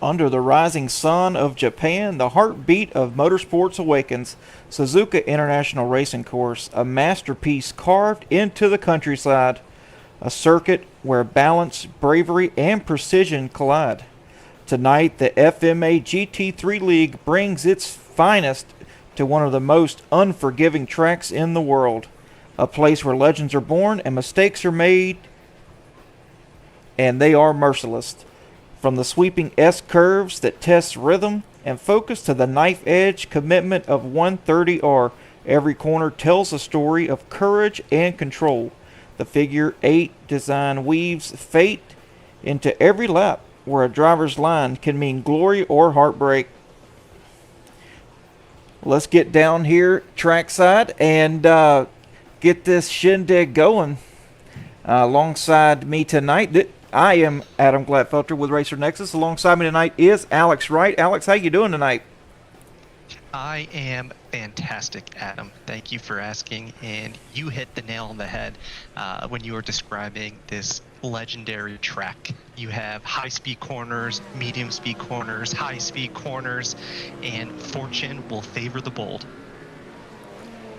Under the rising sun of Japan, the heartbeat of motorsports awakens. Suzuka International Racing Course, a masterpiece carved into the countryside, a circuit where balance, bravery, and precision collide. Tonight, the FMA GT3 League brings its finest to one of the most unforgiving tracks in the world, a place where legends are born and mistakes are made, and they are merciless. From the sweeping S curves that test rhythm and focus to the knife edge commitment of 130R, every corner tells a story of courage and control. The figure 8 design weaves fate into every lap, where a driver's line can mean glory or heartbreak. Let's get down here trackside and get this shindig going. Alongside me tonight, I am Adam Gladfelter with Racer Nexus. Alongside me tonight is Alex Wright. Alex, how you doing tonight? I am fantastic, Adam. Thank you for asking, and you hit the nail on the head when you were describing this legendary track. You have high-speed corners, medium-speed corners, high-speed corners, and fortune will favor the bold.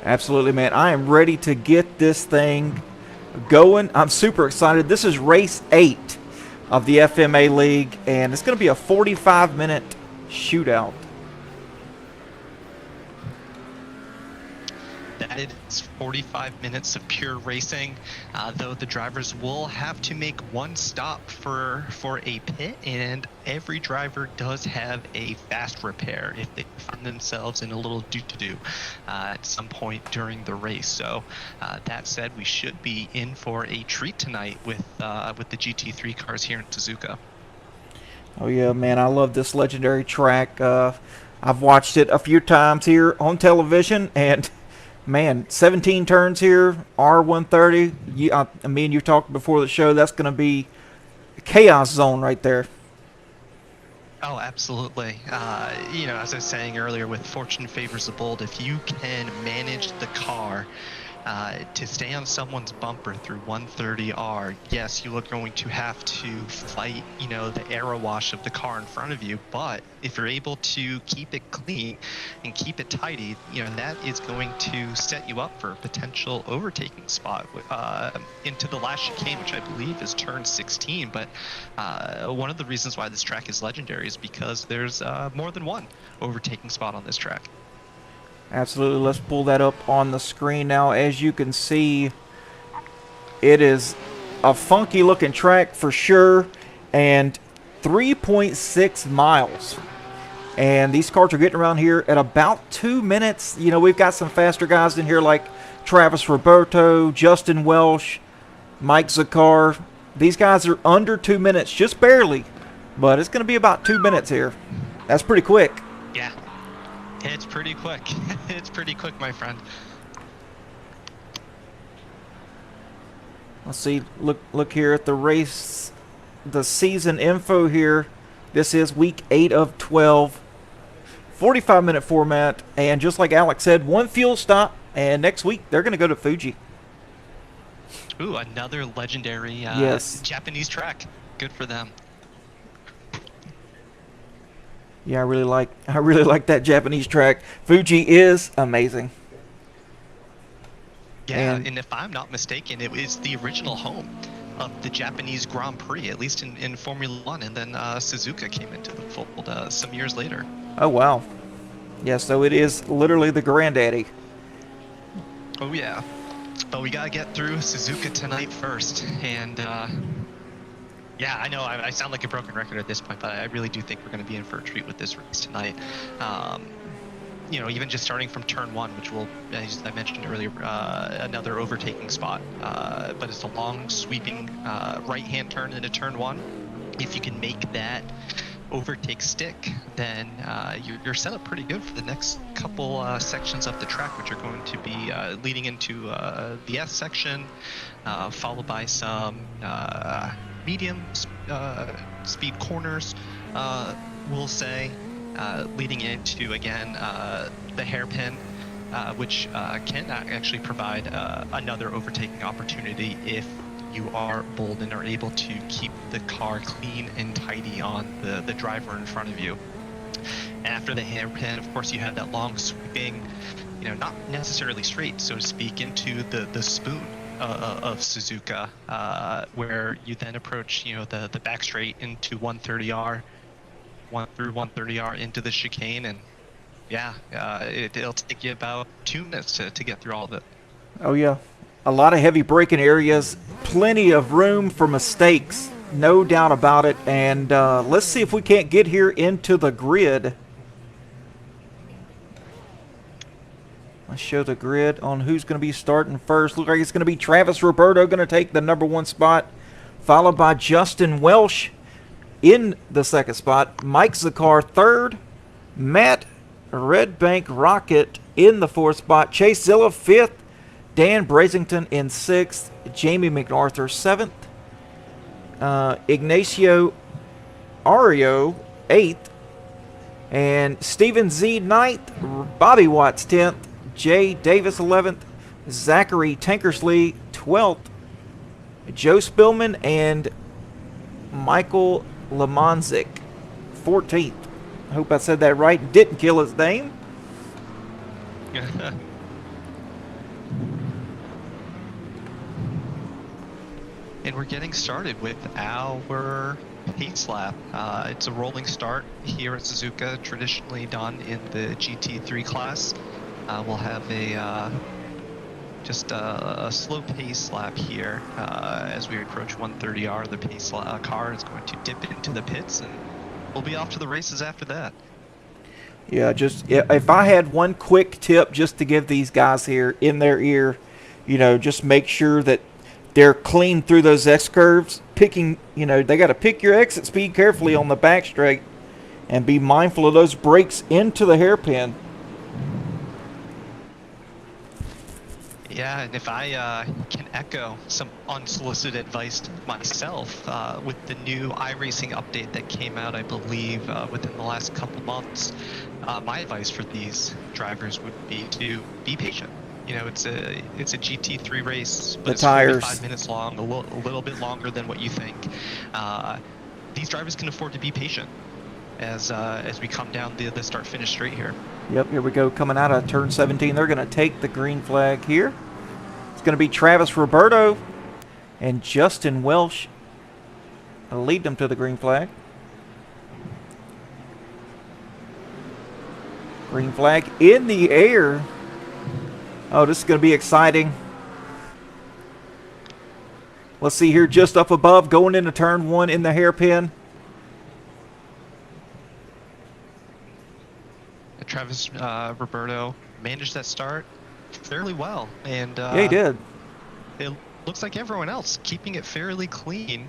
Absolutely, man. I am ready to get this thing going. I'm super excited. This is race 8 of the FMA League, and it's going to be a 45-minute shootout. That is 45 minutes of pure racing, though the drivers will have to make one stop for a pit, and every driver does have a fast repair if they find themselves in a little do-to-do at some point during the race. So that said, we should be in for a treat tonight with the GT3 cars here in Suzuka. Oh yeah, man, I love this legendary track. I've watched it a few times here on television, and man, 17 turns here, R130. I mean, you talked before the show, that's going to be a chaos zone right there. Oh, absolutely. As I was saying earlier, with fortune favors the bold, if you can manage the car to stay on someone's bumper through 130R, yes, you are going to have to fight, the aero wash of the car in front of you. But if you're able to keep it clean and keep it tidy, that is going to set you up for a potential overtaking spot into the last chicane, which I believe is turn 16. But one of the reasons why this track is legendary is because there's more than one overtaking spot on this track. Absolutely. Let's pull that up on the screen now. As you can see, it is a funky looking track for sure, and 3.6 miles. And these cars are getting around here at about 2 minutes. We've got some faster guys in here like Travis Roberto, Justin Welsh, Mike Zakar. These guys are under 2 minutes, just barely, but it's going to be about 2 minutes here. That's pretty quick. Yeah. It's pretty quick. It's pretty quick, my friend. Let's see. Look here at the race, the season info here. This is week 8 of 12. 45-minute format, and just like Alex said, one fuel stop, and next week they're going to go to Fuji. Ooh, another legendary yes. Japanese track. Good for them. Yeah, I really like that Japanese track. Fuji is amazing. Yeah, and if I'm not mistaken, it was the original home of the Japanese Grand Prix, at least in Formula One, and then Suzuka came into the fold some years later. Oh wow. Yeah, so it is literally the granddaddy. Oh yeah, but we gotta get through Suzuka tonight first, and yeah, I know I sound like a broken record at this point, but I really do think we're going to be in for a treat with this race tonight. Even just starting from turn 1, which will, as I mentioned earlier, another overtaking spot. But it's a long, sweeping right-hand turn into turn 1. If you can make that overtake stick, then you're set up pretty good for the next couple sections of the track, which are going to be leading into the S section, followed by some medium speed corners, we'll say, leading into, again, the hairpin, which can actually provide another overtaking opportunity if you are bold and are able to keep the car clean and tidy on the driver in front of you. After the hairpin, of course, you have that long sweeping, not necessarily straight, so to speak, into the spoon of Suzuka, where you then approach, the back straight into 130R, through 130R into the chicane, and yeah, it'll take you about 2 minutes to get through all of it. Oh yeah, a lot of heavy braking areas, plenty of room for mistakes, no doubt about it. And let's see if we can't get here into the grid. Let's show the grid on who's going to be starting first. Looks like it's going to be Travis Roberto going to take the #1 spot, followed by Justin Welsh in the 2nd spot. Mike Zakar 3rd. Matt Redbank Rocket in the 4th spot. Chase Zilla 5th. Dan Brazington in 6th. Jamie McArthur 7th. Ignacio Ario 8th. And Stephen Z 9th. Bobby Watts 10th. Jay Davis 11th, Zachary Tankersley 12th, Joe Spillman and Michael Lamonzik 14th. I hope I said that right. Didn't kill his name. And we're getting started with our pace lap. It's a rolling start here at Suzuka, traditionally done in the GT3 class. We'll have just a slow pace lap here as we approach 130R. The pace car is going to dip into the pits, and we'll be off to the races after that. Yeah, if I had one quick tip just to give these guys here in their ear, just make sure that they're clean through those X curves. They got to pick your exit speed carefully on the back straight and be mindful of those brakes into the hairpin. Yeah, and if I can echo some unsolicited advice myself, with the new iRacing update that came out, I believe, within the last couple months, my advice for these drivers would be to be patient. It's a GT3 race, but it's 45 minutes long, a little bit longer than what you think. These drivers can afford to be patient as we come down the start-finish straight here. Yep, here we go. Coming out of turn 17, they're going to take the green flag here. It's going to be Travis Roberto and Justin Welsh lead them to the green flag. Green flag in the air. Oh, this is going to be exciting. Let's see here, just up above, going into turn 1 in the hairpin. Travis Roberto managed that start fairly well, and yeah, he did. It looks like everyone else keeping it fairly clean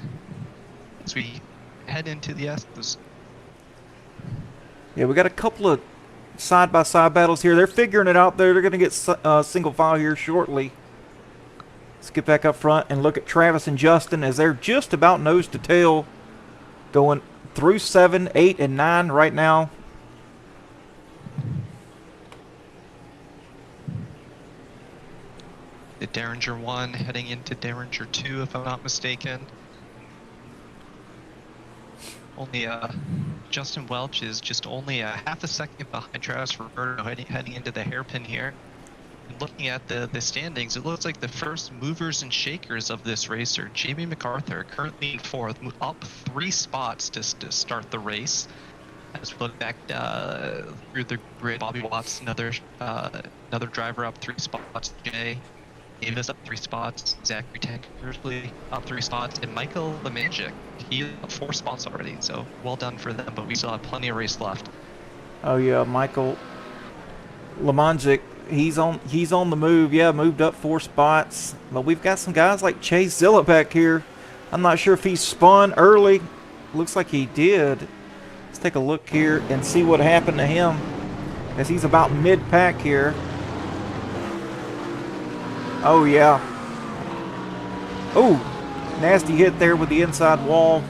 as we head into the Estes. Yeah, we got a couple of side-by-side battles here. They're figuring it out there. They're going to get single file here shortly. Let's get back up front and look at Travis and Justin as they're just about nose to tail, going through 7, 8, and 9 right now. The Derringer 1 heading into Derringer 2, if I'm not mistaken. Only Justin Welch is just only a half a second behind Travis Roberto heading into the hairpin here. And looking at the standings, it looks like the first movers and shakers of this race are Jamie McArthur, currently in 4th, up 3 spots to start the race. As we look back through the grid, Bobby Watts, another driver up 3 spots. Jay Davis up 3 spots. Zachary Tankersley up 3 spots, and Michael Lamanjic, he up 4 spots already. So well done for them, but we still have plenty of race left. Oh yeah, Michael Lamanjic, he's on the move. Yeah, moved up 4 spots. But we've got some guys like Chase Zilla back here. I'm not sure if he spun early. Looks like he did. Let's take a look here and see what happened to him, as he's about mid-pack here. Oh, yeah. Oh, nasty hit there with the inside wall.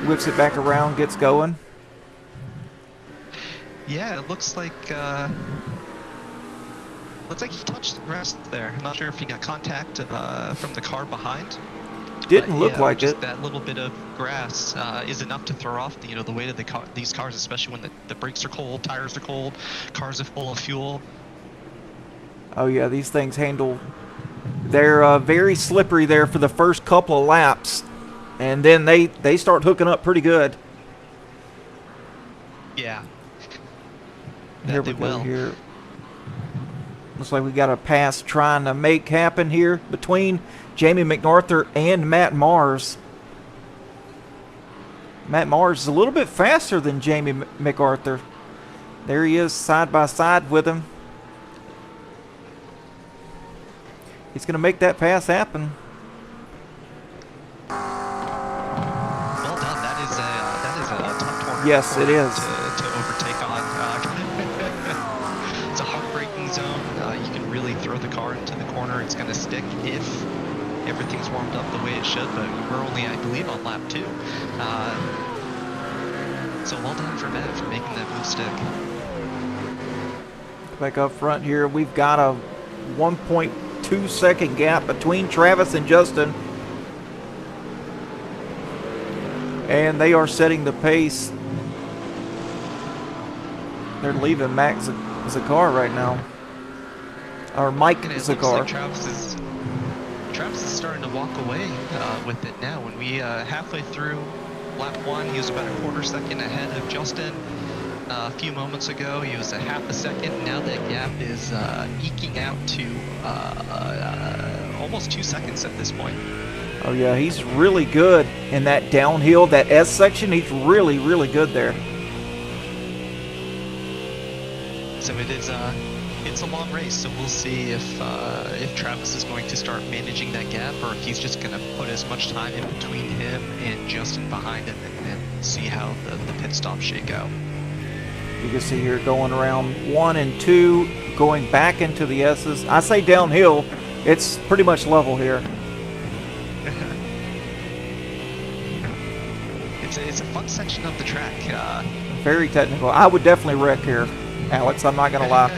Whips it back around, gets going. Yeah, it looks like Looks like he touched the grass there. I'm not sure if he got contact from the car behind. Didn't But, look yeah, like just it. that little bit of grass is enough to throw off the weight of these cars, especially when the brakes are cold, tires are cold, cars are full of fuel. Oh yeah, these things handle. They're very slippery there for the first couple of laps, and then they start hooking up pretty good. Yeah. Here That we they go. will. Here, looks like we got a pass trying to make happen here between Jamie McArthur and Matt Mars. Matt Mars is a little bit faster than Jamie McArthur. There he is, side by side with him. He's going to make that pass happen. Well done. That is a tough corner. Yes, it is. To overtake on. It's a heartbreaking zone. You can really throw the car into the corner. It's going to stick if everything's warmed up the way it should. But we're only, I believe, on lap 2. So well done for Matt for making that move stick. Back up front here, we've got a 1.2 second gap between Travis and Justin. And they are setting the pace. They're leaving Max Zakar right now. Or Mike And it looks Zakar. like Travis is starting to walk away with it now. When we halfway through lap 1, he was about a quarter second ahead of Justin. A few moments ago, he was a half a second. Now that gap is eking out to almost 2 seconds at this point. Oh yeah, he's really good in that downhill, that S section. He's really, really good there. So it's a long race. So we'll see if Travis is going to start managing that gap, or if he's just going to put as much time in between him and Justin behind him, and see how the pit stops shake out. You can see here going around 1 and 2, going back into the S's. I say downhill, it's pretty much level here. It's a fun section of the track. Very technical. I would definitely wreck here, Alex. I'm not going to lie.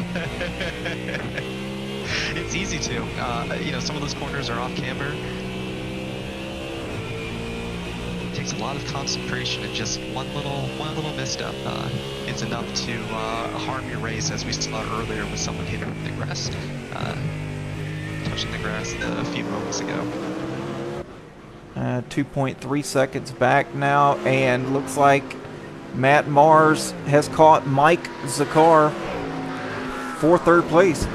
It's easy to. Some of those corners are off camber. It takes a lot of concentration, and just one little misstep is enough to harm your race, as we saw earlier with someone hitting the grass, touching the grass a few moments ago. 2.3 seconds back now, and looks like Matt Mars has caught Mike Zakar for third place.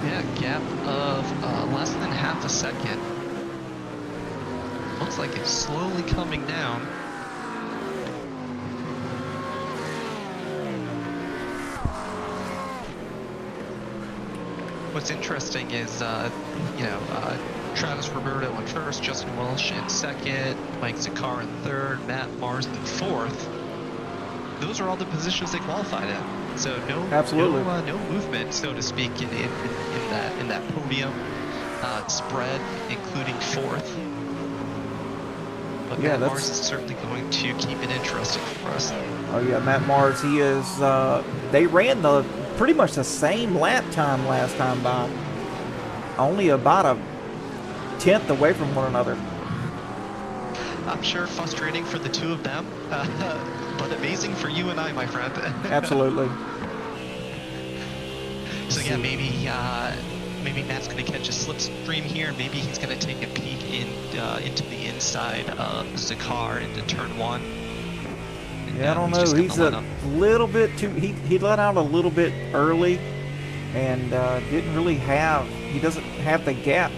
Yeah, gap of less than half a second. Looks like it's slowly coming down. What's interesting is, Travis Roberto in first, Justin Welsh in second, Mike Zakar in third, Matt Mars in fourth. Those are all the positions they qualified in. So no movement, so to speak, in that podium spread, including fourth. But Yeah, Matt Mars is certainly going to keep it interesting for us. Oh yeah, Matt Mars. He is. They ran pretty much the same lap time last time by, only about a 10th away from one another. I'm sure frustrating for the two of them, but amazing for you and I, my friend. Absolutely. So yeah, maybe Matt's going to catch a slipstream here. Maybe he's going to take a peek into the inside of Zakar into turn 1. Yeah, I don't know. He's a little bit too. He let out a little bit early, and didn't really have. He doesn't have the gap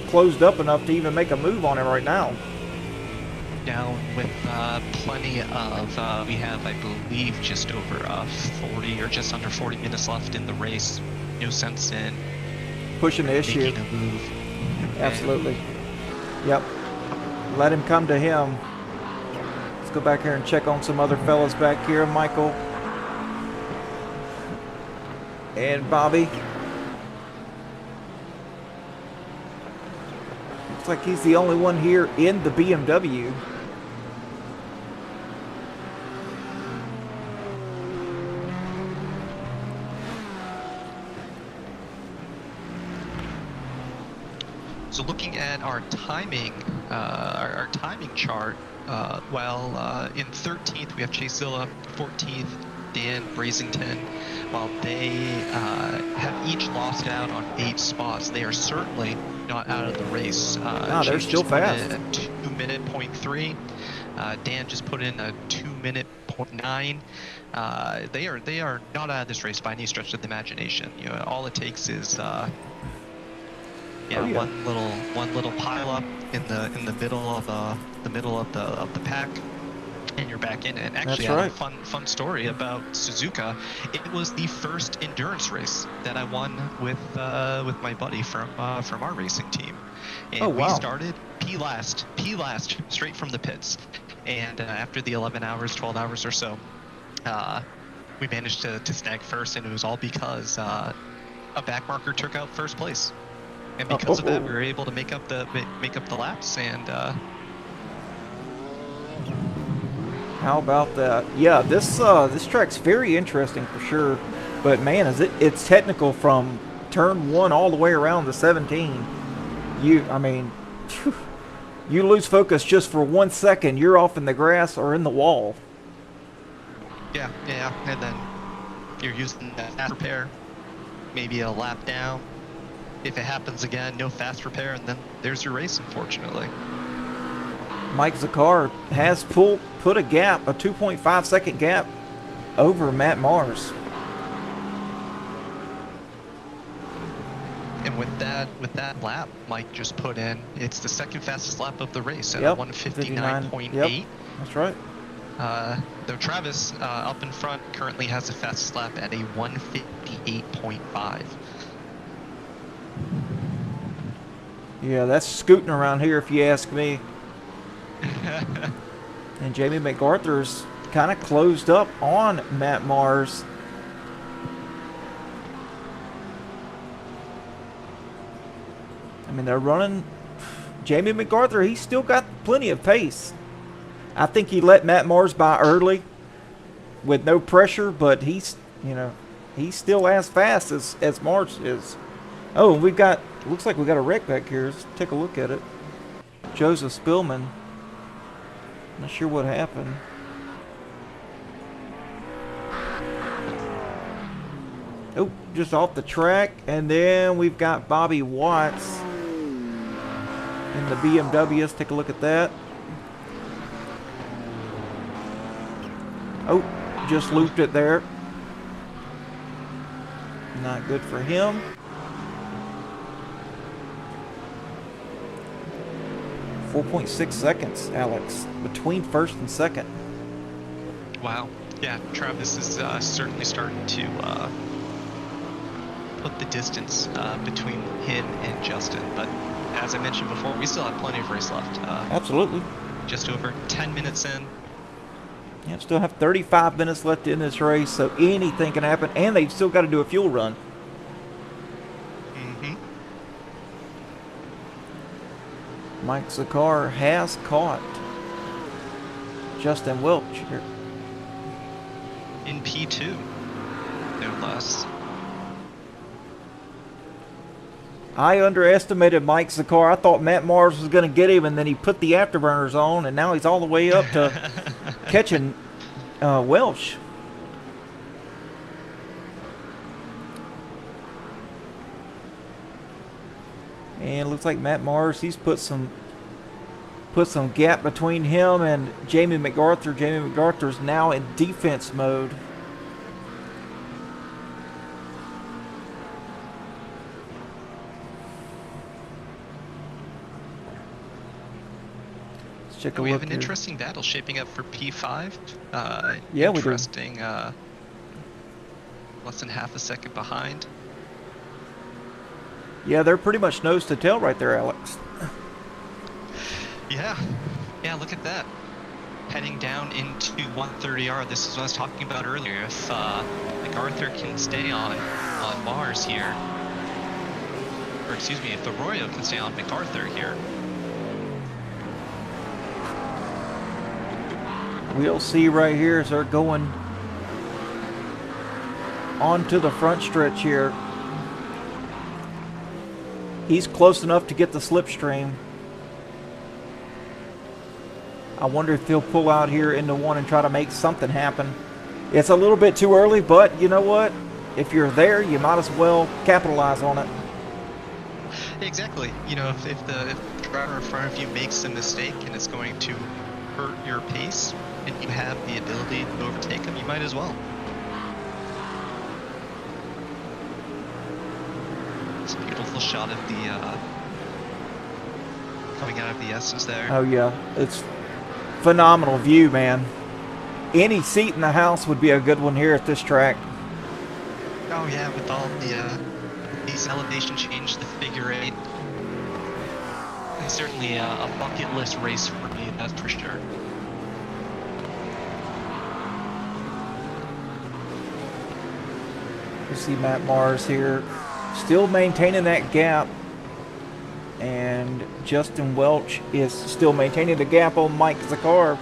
closed up enough to even make a move on him right now. Down with plenty of. We have, I believe, just over 40 or just under 40 minutes left in the race. No sense in pushing the issue. Making a move. Absolutely. Yep. Let him come to him. Let's go back here and check on some other fellas back here. Michael and Bobby. Looks like he's the only one here in the BMW. So looking at our timing, our timing chart, in 13th we have Chasezilla, 14th Dan Brazington. While they have each lost out on 8 spots, they are certainly not out of the race. They're still fast. A 2-minute .3. Dan just put in a 2-minute .9. They are not out of this race by any stretch of the imagination. You know, all it takes is one little pile up in the middle of the pack, and you're back in it. And actually, I have a fun story about Suzuka. It was the first endurance race that I won with my buddy from our racing team, and we started P last straight from the pits. And after the 11 hours, 12 hours or so, we managed to snag first, and it was all because a back marker took out first place. And because of that, we were able to make up the laps. And how about that? Yeah, this track's very interesting for sure. But man, it's technical from turn 1 all the way around to 17. You lose focus just for 1 second, you're off in the grass or in the wall. Yeah, and then you're using that fast repair, maybe a lap down. If it happens again, no fast repair, and then there's your race, unfortunately. Mike Zakar has put a gap, a 2.5 second gap over Matt Mars. And with that lap Mike just put in, it's the second fastest lap of the race at 1:59.8. Yep, that's right. Though Travis up in front currently has the fastest lap at a 1:58.5. Yeah, that's scooting around here if you ask me. And Jamie McArthur's kind of closed up on Matt Mars. I mean, they're running. Jamie McArthur, he's still got plenty of pace. I think he let Matt Mars by early with no pressure, but he's still as fast as Mars is. Oh, looks like we got a wreck back here. Let's take a look at it. Joseph Spillman. Not sure what happened. Oh, just off the track. And then we've got Bobby Watts in the BMW. Let's take a look at that. Oh, just looped it there. Not good for him. 4.6 seconds, Alex, between first and second. Wow. Yeah, Travis is certainly starting to put the distance between him and Justin. But as I mentioned before, we still have plenty of race left. Absolutely. Just over 10 minutes in. Yeah, still have 35 minutes left in this race, so anything can happen. And they've still got to do a fuel run. Mike Zakar has caught Justin Welch here. In P2, no less. I underestimated Mike Zakar. I thought Matt Mars was going to get him, and then he put the afterburners on, and now he's all the way up to catching Welch. And it looks like Matt Mars, he's put some gap between him and Jamie McArthur. Jamie McArthur's now in defense mode. Let's check a look. We have an here. interesting battle shaping up for P5. Yeah, we do. Interesting. Less than half a second behind. Yeah, they're pretty much nose to tail right there, Alex. Yeah, look at that. Heading down into 130R. This is what I was talking about earlier. If MacArthur can stay on Mars here, or excuse me, if Arroyo can stay on MacArthur here. We'll see right here as they're going onto the front stretch here. He's close enough to get the slipstream. I wonder if he'll pull out here into one and try to make something happen. It's a little bit too early, but you know what? If you're there, you might as well capitalize on it. Exactly. You know, if the driver in front of you makes a mistake and it's going to hurt your pace, and you have the ability to overtake him, you might as well. It's a beautiful shot of the coming out of the S's there. Oh yeah, it's phenomenal view, man. Any seat in the house would be a good one here at this track. Oh yeah, with all these elevation change, the figure 8. It's certainly a bucket list race for me, that's for sure. You see Matt Mars here, still maintaining that gap. And Justin Welch is still maintaining the gap on Mike Zakar.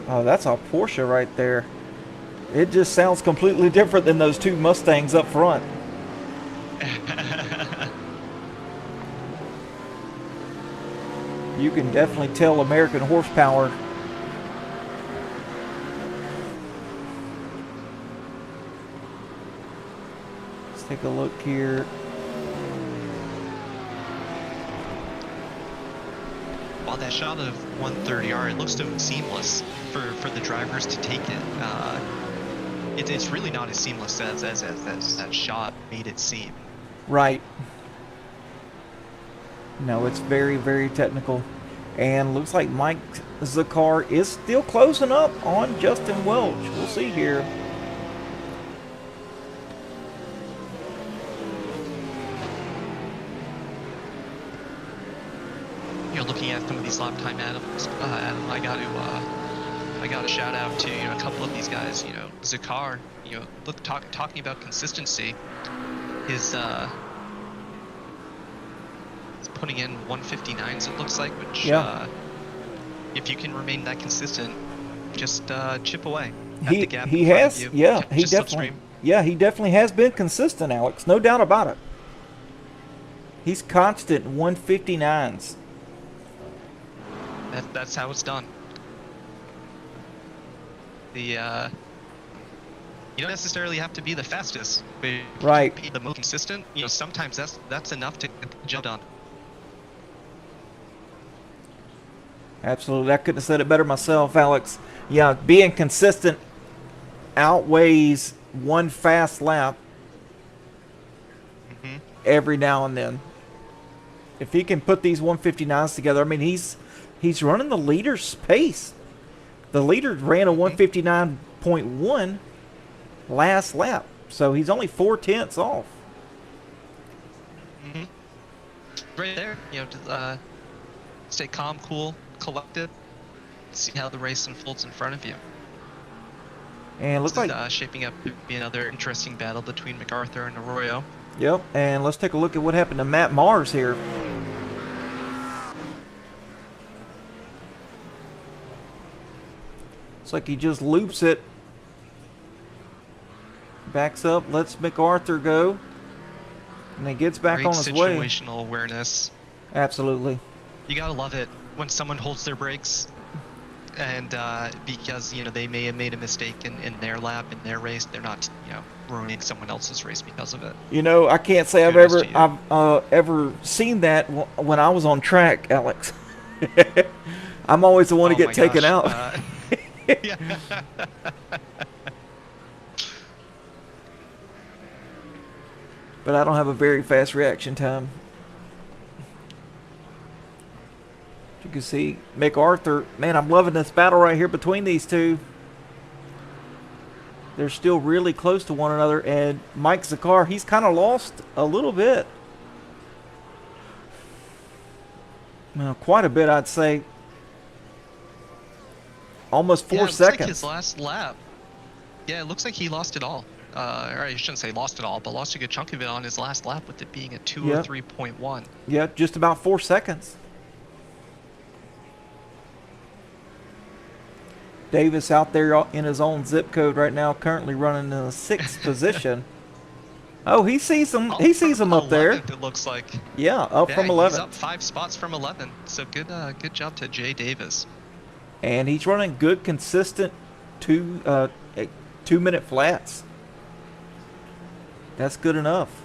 Oh, that's a Porsche right there. It just sounds completely different than those two Mustangs up front. You can definitely tell American horsepower. Let's take a look here. While that shot of 130R, it looks so seamless for the drivers to take it. It's really not as seamless as that shot made it seem. Right. No, it's very, very technical. And looks like Mike Zakar is still closing up on Justin Welch. We'll see here. You know, looking at some of these lap time items, Adam, I got to shout out to a couple of these guys. You know, Zakar. You know, talking about consistency. He's putting in 159s. It looks like, which if you can remain that consistent, just chip away at the gap. He has, yeah, he just definitely, slipstream. yeah, he definitely has been consistent, Alex. No doubt about it. He's constant 159s. That's how it's done. You don't necessarily have to be the fastest, but Right. be the most consistent. You know, sometimes that's enough to get the job done. Absolutely. I couldn't have said it better myself, Alex. Yeah, being consistent outweighs one fast lap every now and then. If he can put these 159s together, I mean, he's running the leader's pace. The leader ran a 159.1 last lap, so he's only 4/10 off. Right there, you know, stay calm, cool, collected, see how the race unfolds in front of you. And it looks like shaping up to be another interesting battle between MacArthur and Arroyo. Yep, and let's take a look at what happened to Matt Mars here. Looks like he just loops it. Backs up, lets MacArthur go. And he gets back Great on his way. situational awareness. Absolutely. You gotta love it when someone holds their brakes, and because you know they may have made a mistake in their lap, in their race, they're not ruining someone else's race because of it. You know, I can't say I've Kudos to you. ever seen that when I was on track, Alex. I'm always the one to Oh get my taken gosh, out. Yeah. But I don't have a very fast reaction time. You can see MacArthur. Man, I'm loving this battle right here between these two. They're still really close to one another. And Mike Zakar, he's kind of lost a little bit. Well, quite a bit, I'd say. Almost 4 it looks seconds. like his last lap. Yeah, it looks like he lost it all. Or I shouldn't say lost it all, but lost a good chunk of it on his last lap with it being a 203.1. Yeah, just about 4 seconds. Davis out there in his own zip code right now, currently running in the 6th position. Oh, he sees him. Up He sees from him up there. 11th, it looks like. Yeah, up Yeah, from he's 11th. up 5 spots from 11. So good job to Jay Davis. And he's running good, consistent 2-minute flats. That's good enough.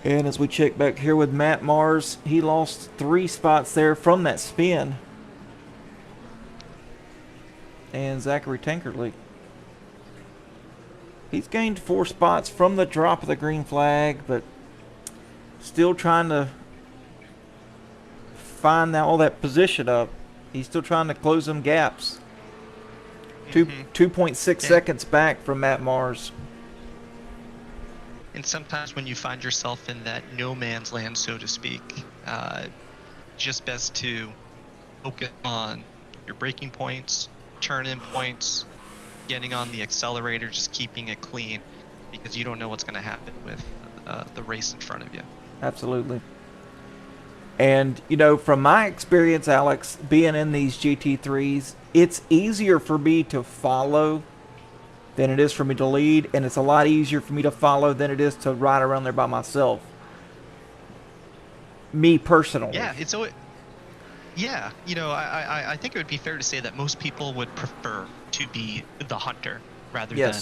And as we check back here with Matt Mars, he lost 3 spots there from that spin. And Zachary Tankerley, he's gained 4 spots from the drop of the green flag, but still trying to find all that position up. He's still trying to close them gaps. 2.6 seconds back from Matt Mars. And sometimes when you find yourself in that no man's land, so to speak, just best to focus on your braking points, turn-in points, getting on the accelerator, just keeping it clean, because you don't know what's going to happen with the race in front of you. Absolutely. And, you know, from my experience, Alex, being in these GT3s, it's easier for me to follow than it is for me to lead, and it's a lot easier for me to follow than it is to ride around there by myself. Me personally. Yeah, yeah, you know, I think it would be fair to say that most people would prefer to be the hunter rather than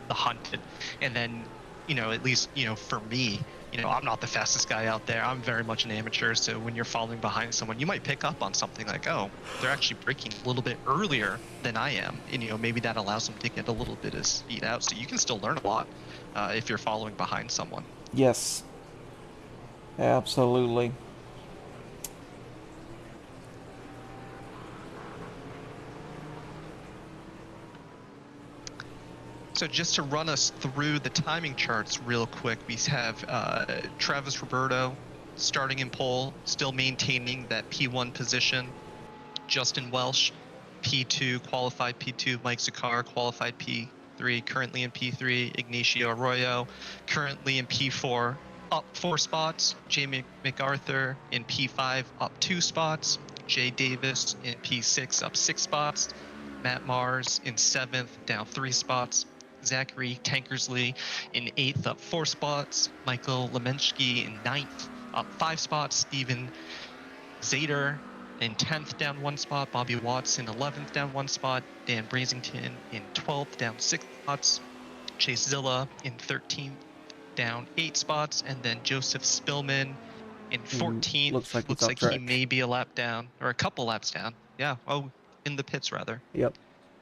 the hunted. And then, you know, at least, you know, for me, you know, I'm not the fastest guy out there. I'm very much an amateur. So when you're following behind someone, you might pick up on something like, oh, they're actually braking a little bit earlier than I am. And, you know, maybe that allows them to get a little bit of speed out. So you can still learn a lot if you're following behind someone. Yes. Absolutely. So just to run us through the timing charts real quick, we have Travis Roberto starting in pole, still maintaining that P1 position. Justin Welsh, P2, qualified P2. Mike Zakar, qualified P3, currently in P3. Ignacio Arroyo, currently in P4, up 4 spots. Jamie MacArthur in P5, up 2 spots. Jay Davis in P6, up 6 spots. Matt Mars in 7th, down 3 spots. Zachary Tankersley in 8th, up 4 spots. Michael Lemensky in 9th, up 5 spots. Steven Zader in 10th, down 1 spot. Bobby Watts in 11th, down 1 spot. Dan Brasington in 12th, down 6 spots. Chase Zilla in 13th, down 8 spots. And then Joseph Spillman in 14th. Looks like he may be a lap down, or a couple laps down. Yeah, oh, in the pits rather. Yep.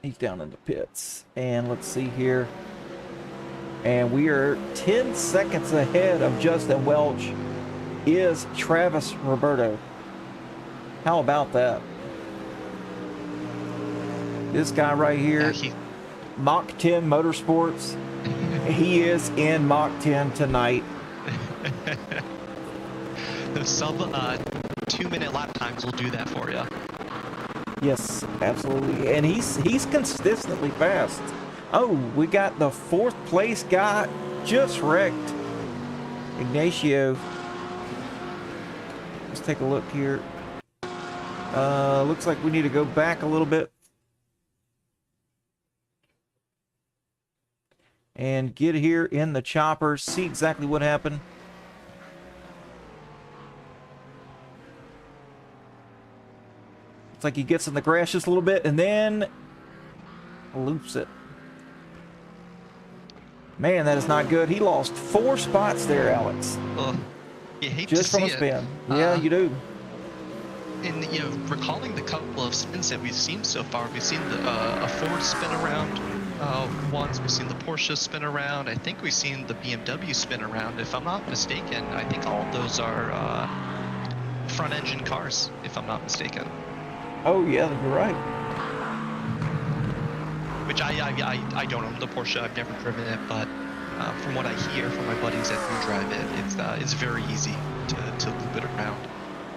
He's down in the pits. And let's see here. And we are 10 seconds ahead of Justin Welch is Travis Roberto. How about that? This guy right here, Mach 10 Motorsports, he is in Mach 10 tonight. The sub 2-minute lap times will do that for you. Yes, absolutely. And he's consistently fast. Oh, we got the 4th place guy just wrecked. Ignacio. Let's take a look here. Looks like we need to go back a little bit. And get here in the chopper, see exactly what happened. It's like he gets in the grass just a little bit and then loops it. Man, that is not good. He lost 4 spots there, Alex. You hate just to from see a spin. It. Yeah, you do. And you know, recalling the couple of spins that we've seen so far, we've seen a Ford spin around once. We've seen the Porsche spin around. I think we've seen the BMW spin around. If I'm not mistaken, I think all of those are front-engine cars. If I'm not mistaken. Oh yeah, you're right. Which I don't own the Porsche. I've never driven it, but from what I hear from my buddies that do drive it, it's very easy to loop it around.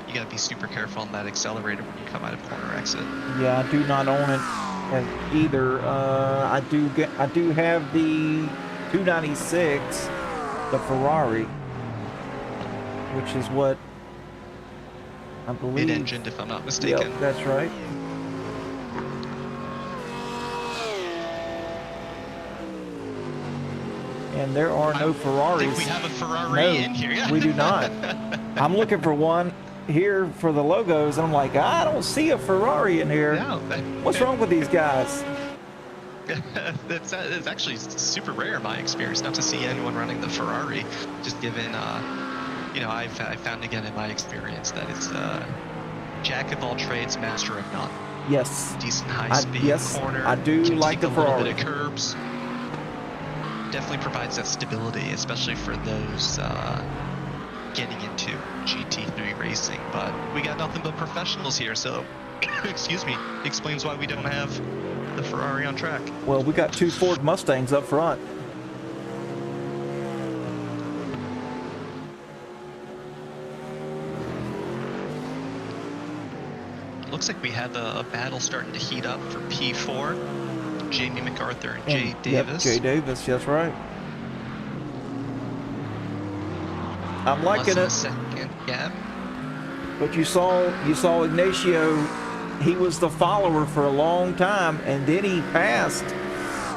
You gotta be super careful on that accelerator when you come out of corner exit. Yeah, I do not own it either. I do have the 296, the Ferrari, which is what I believe. mid-engined, if I'm not mistaken. Yep, that's right. And there are no Ferraris. I think we have a Ferrari in here. No, we do not. I'm looking for one here for the logos, and I'm like, I don't see a Ferrari in here. No. What's wrong with these guys? It's actually super rare in my experience not to see anyone running the Ferrari, just given, you know, I've found again in my experience that it's jack of all trades, master of none. Yes. Decent high speed corner. I do can like take the a little Ferrari. bit of curbs. Definitely provides that stability, especially for those getting into GT3 racing. But we got nothing but professionals here, so excuse me, explains why we don't have the Ferrari on track. Well, we got 2 Ford Mustangs up front. Looks like we had a battle starting to heat up for P4. Jamie MacArthur and Jay Davis. Yep, Jay Davis, that's right. I'm liking it. Second gap. But you saw Ignacio, he was the follower for a long time, and then he passed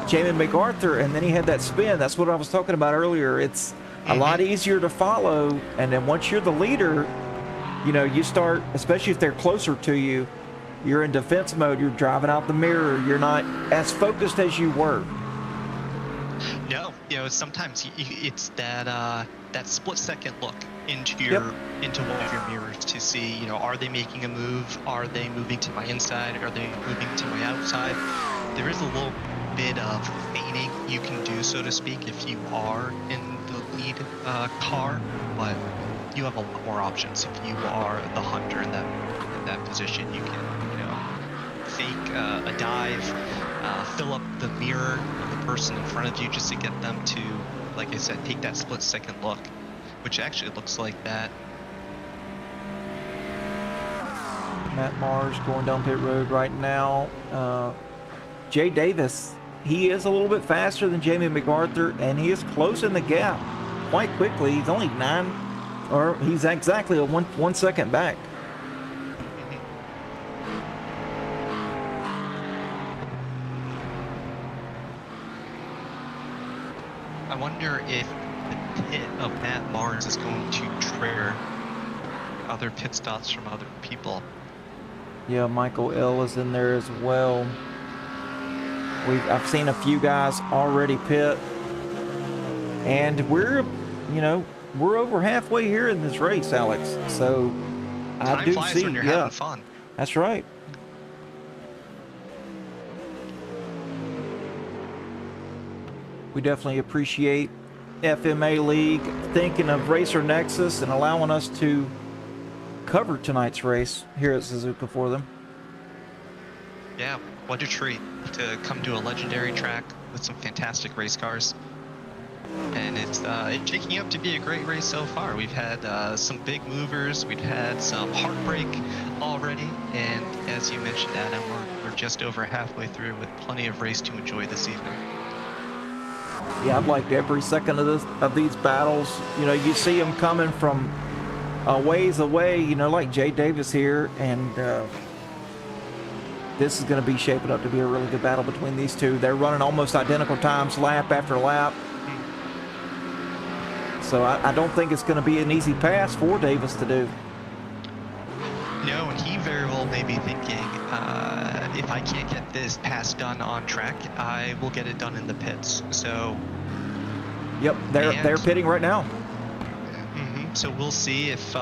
Jamie MacArthur, and then he had that spin. That's what I was talking about earlier. It's a lot easier to follow, and then once you're the leader, you know, you start, especially if they're closer to you, you're in defense mode, you're driving out the mirror, you're not as focused as you were. No, you know, sometimes it's that that split-second look into your into one of your mirrors to see, you know, are they making a move? Are they moving to my inside? Are they moving to my outside? There is a little bit of feigning you can do, so to speak, if you are in the lead car, but you have a lot more options if you are the hunter in that position. You can, you know, fake a dive, fill up the mirror of the person in front of you just to get them to, like I said, take that split-second look, which actually looks like that. Matt Mars going down pit road right now. Jay Davis, he is a little bit faster than Jamie MacArthur, and he is closing the gap quite quickly. He's only he's exactly one second back. I wonder if the pit of Matt Mars is going to trigger other pit stops from other people. Yeah, Michael L is in there as well. I've seen a few guys already pit, and we're over halfway here in this race, Alex. So I do see, when you're having fun. That's right. We definitely appreciate FMA League thinking of Racer Nexus and allowing us to cover tonight's race here at Suzuka for them. Yeah, what a treat to come to a legendary track with some fantastic race cars. And it's shaking up to be a great race so far. We've had some big movers, we've had some heartbreak already, and as you mentioned, Adam, we're just over halfway through with plenty of race to enjoy this evening. Yeah, I've liked every second of these battles. You know, you see them coming from a ways away, you know, like Jay Davis here, and this is going to be shaping up to be a really good battle between these two. They're running almost identical times, lap after lap. So I don't think it's going to be an easy pass for Davis to do. No, and he very well may be thinking, if I can't get this pass done on track, I will get it done in the pits. So, yep, they're pitting right now. So we'll see if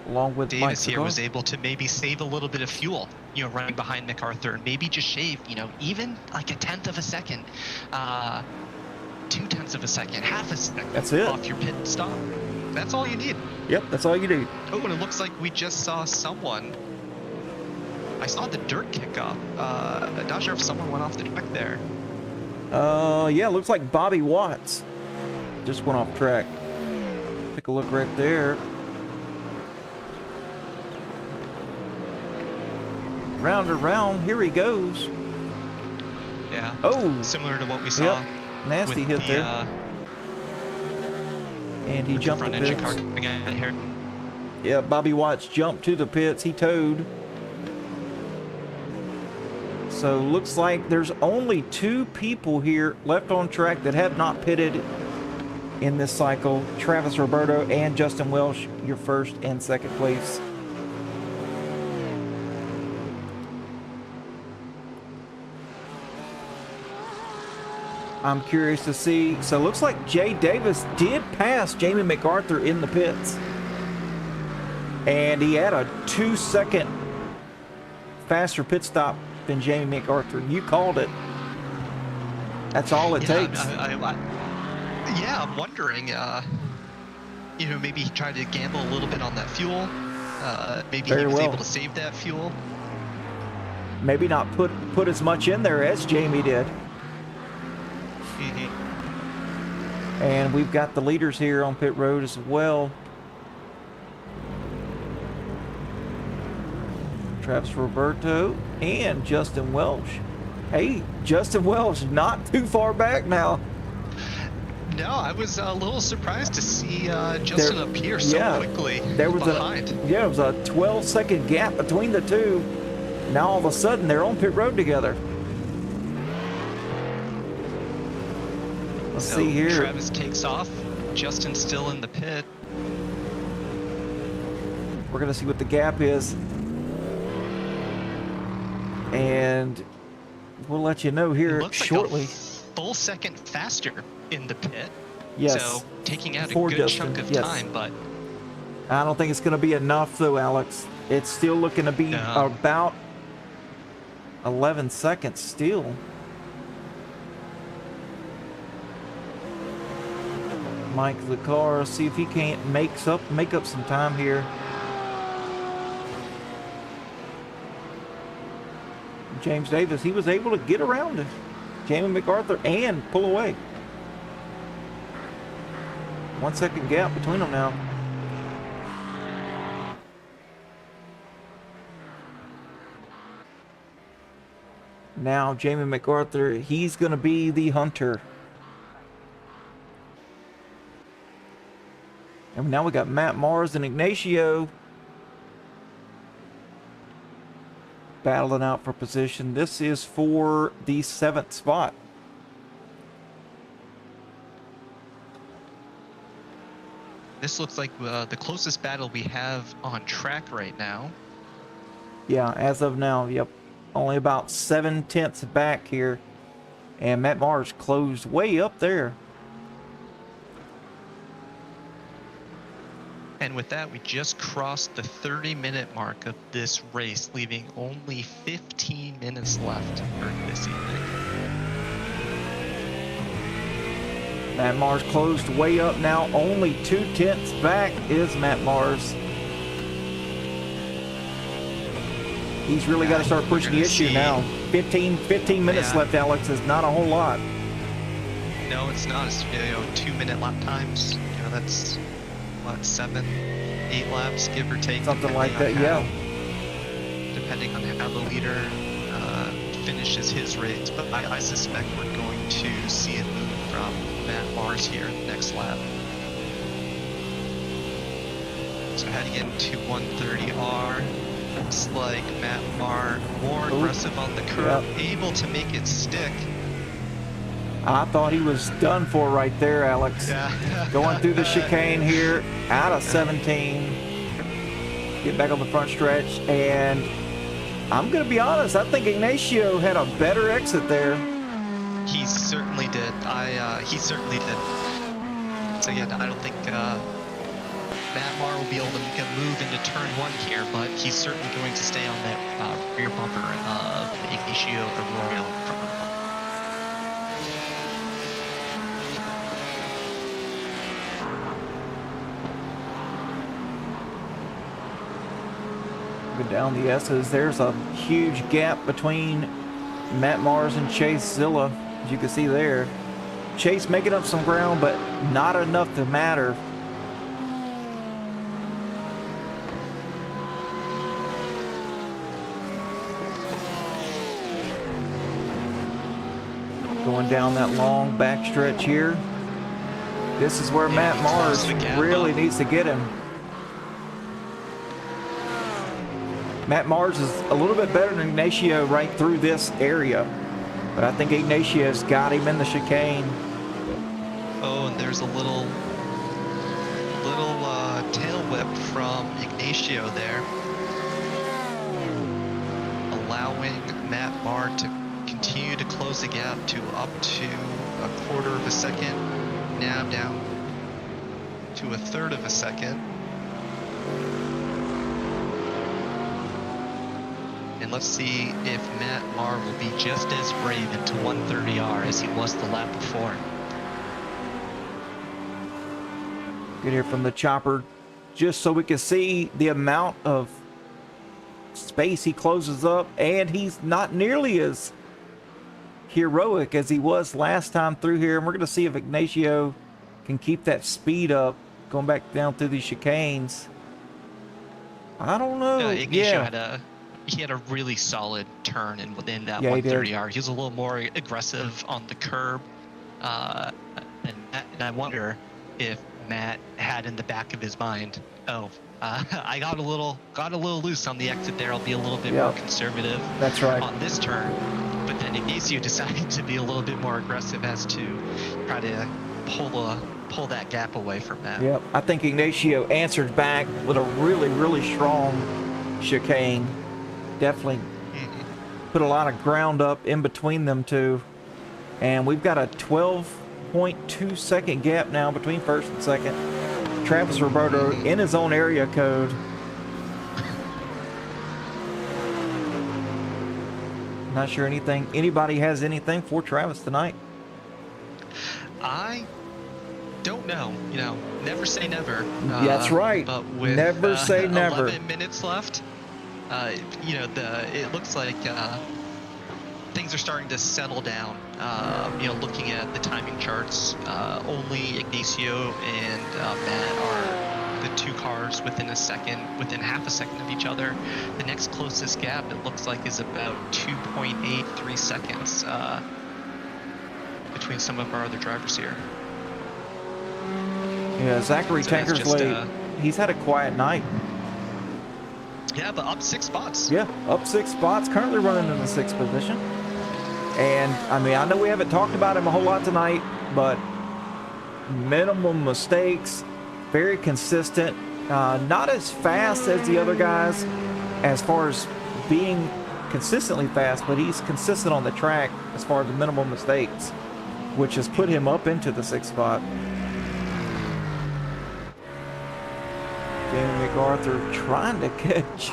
along with Davis here was able to maybe save a little bit of fuel, you know, running behind MacArthur, and maybe just shave, you know, even like 1/10 of a second, 2/10 of a second, half a second. That's it. Off your pit stop. That's all you need. Yep, that's all you need. Oh, and it looks like we just saw someone. I saw the dirt kick off. Not sure if someone went off the track there. Yeah, looks like Bobby Watts just went off track. Take a look right there. Round and round, here he goes. Yeah. Oh, similar to what we saw. Yep. Nasty hit there. And he jumped front the engine pits. car coming out here. Yeah, Bobby Watts jumped to the pits. He towed. So looks like there's only 2 people here left on track that have not pitted in this cycle. Travis Roberto and Justin Welsh, your first and second place. I'm curious to see. So it looks like Jay Davis did pass Jamie MacArthur in the pits. And he had a 2-second faster pit stop than Jamie MacArthur. You called it. That's all it takes. Yeah, I'm wondering, you know, maybe he tried to gamble a little bit on that fuel. Maybe he was able to save that fuel. Maybe not put as much in there as Jamie did. And we've got the leaders here on pit road as well. Travis Roberto and Justin Welsh. Hey, Justin Welsh not too far back now. No, I was a little surprised to see Justin appear so quickly behind. There was a 12-second gap between the two. Now all of a sudden they're on pit road together. Let's see here. Travis takes off. Justin's still in the pit. We're going to see what the gap is. And we'll let you know here shortly. Like a full second faster in the pit. Yes. So taking out a good chunk of time, but I don't think it's going to be enough though, Alex. It's still looking to be about 11 seconds still. Mike Lacar, see if he can't make up some time here. James Davis, he was able to get around Jamie MacArthur and pull away. 1 second gap between them now. Now Jamie MacArthur, he's going to be the hunter. And now we got Matt Mars and Ignacio battling out for position. This is for the 7th spot. This looks like the closest battle we have on track right now. Yeah, as of now, yep. Only about 7/10 back here. And Matt Mars closed way up there. And with that, we just crossed the 30-minute mark of this race, leaving only 15 minutes left for this evening. Matt Mars closed way up now. Only 2/10 back is Matt Mars. He's really got to start pushing the issue now. 15 minutes left, Alex, is not a whole lot. No, it's not. It's, 2-minute lap times. That's what, 7, 8 laps, give or take. Something like that, Depending on how the leader finishes his race. But I suspect we're going to see it move from Matt Mars here in the next lap. So heading into 130R. Looks like Matt Marr more aggressive on the curve, able to make it stick. I thought he was done for right there, Alex. Yeah. Going through the chicane here, out of 17. Get back on the front stretch, and I'm going to be honest, I think Ignacio had a better exit there. He certainly did. He certainly did. So yeah, I don't think Matt Marr will be able to make a move into turn 1 here, but he's certainly going to stay on that rear bumper of Ignacio Arroyo from Go down the S's. There's a huge gap between Matt Mars and Chase Zilla, as you can see there. Chase making up some ground, but not enough to matter. Going down that long back stretch here. This is where Matt Mars really needs to get him. Matt Mars is a little bit better than Ignacio right through this area. But I think Ignacio's got him in the chicane. Oh, and there's a little tail whip from Ignacio there, allowing Matt Marr to continue to close the gap to up to a quarter of a second, now down to a third of a second. And let's see if Matt Marr will be just as brave into 130R as he was the lap before. Good here from the chopper, just so we can see the amount of space he closes up, and he's not nearly as heroic as he was last time through here. And we're going to see if Ignacio can keep that speed up going back down through these chicanes. I don't know. Ignacio had a really solid turn and within that 130R. He was a little more aggressive on the curb, and I wonder if Matt had in the back of his mind, I got a little loose on the exit there. I'll be a little bit more conservative. That's right. On this turn. But then Ignacio decided to be a little bit more aggressive as to try to pull that gap away from Matt. Yep. I think Ignacio answered back with a really, really strong chicane. Definitely put a lot of ground up in between them two. And we've got a 12.2 second gap now between first and second. Travis Roberto in his own area code. Not sure anybody has anything for Travis tonight. I don't know. Never say never. That's right. But with never say never. 11 minutes left, it looks like things are starting to settle down. Looking at the timing charts, only Ignacio and Matt are the two cars within half a second of each other. The next closest gap, it looks like, is about 2.83 seconds between some of our other drivers here. Yeah, Zachary Tankersley, he's had a quiet night. Yeah, but up 6 spots. Yeah, up 6 spots, currently running in the 6th position. And, I know we haven't talked about him a whole lot tonight, but minimum mistakes, very consistent, not as fast as the other guys as far as being consistently fast, but he's consistent on the track as far as the minimum mistakes, which has put him up into the 6th spot. Jamie MacArthur trying to catch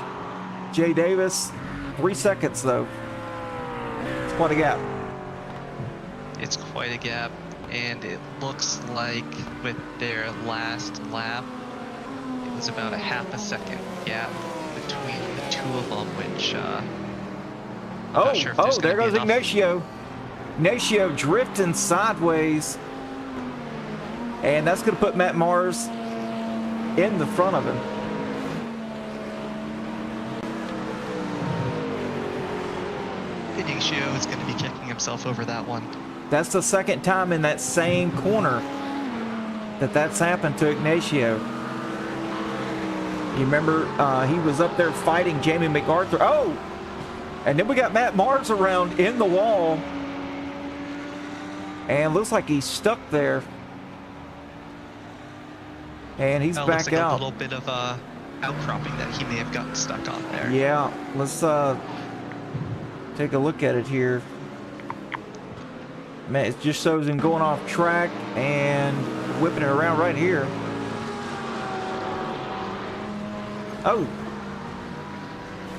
Jay Davis. 3 seconds, though. It's quite a gap. It's quite a gap, and it looks like with their last lap, it was about a half a second gap between the two of them, which I'm not sure if there's there gonna goes be enough. Ignacio. Ignacio drifting sideways, and that's going to put Matt Mars in the front of him. Ignacio is going to be kicking himself over that one. That's the second time in that same corner that's happened to Ignacio. You remember he was up there fighting Jamie MacArthur. Oh! And then we got Matt Mars around in the wall. And looks like he's stuck there. And he's back looks like out. A little bit of outcropping that he may have gotten stuck on there. Yeah, let's take a look at it here. Man, it just shows him going off track and whipping it around right here. Oh,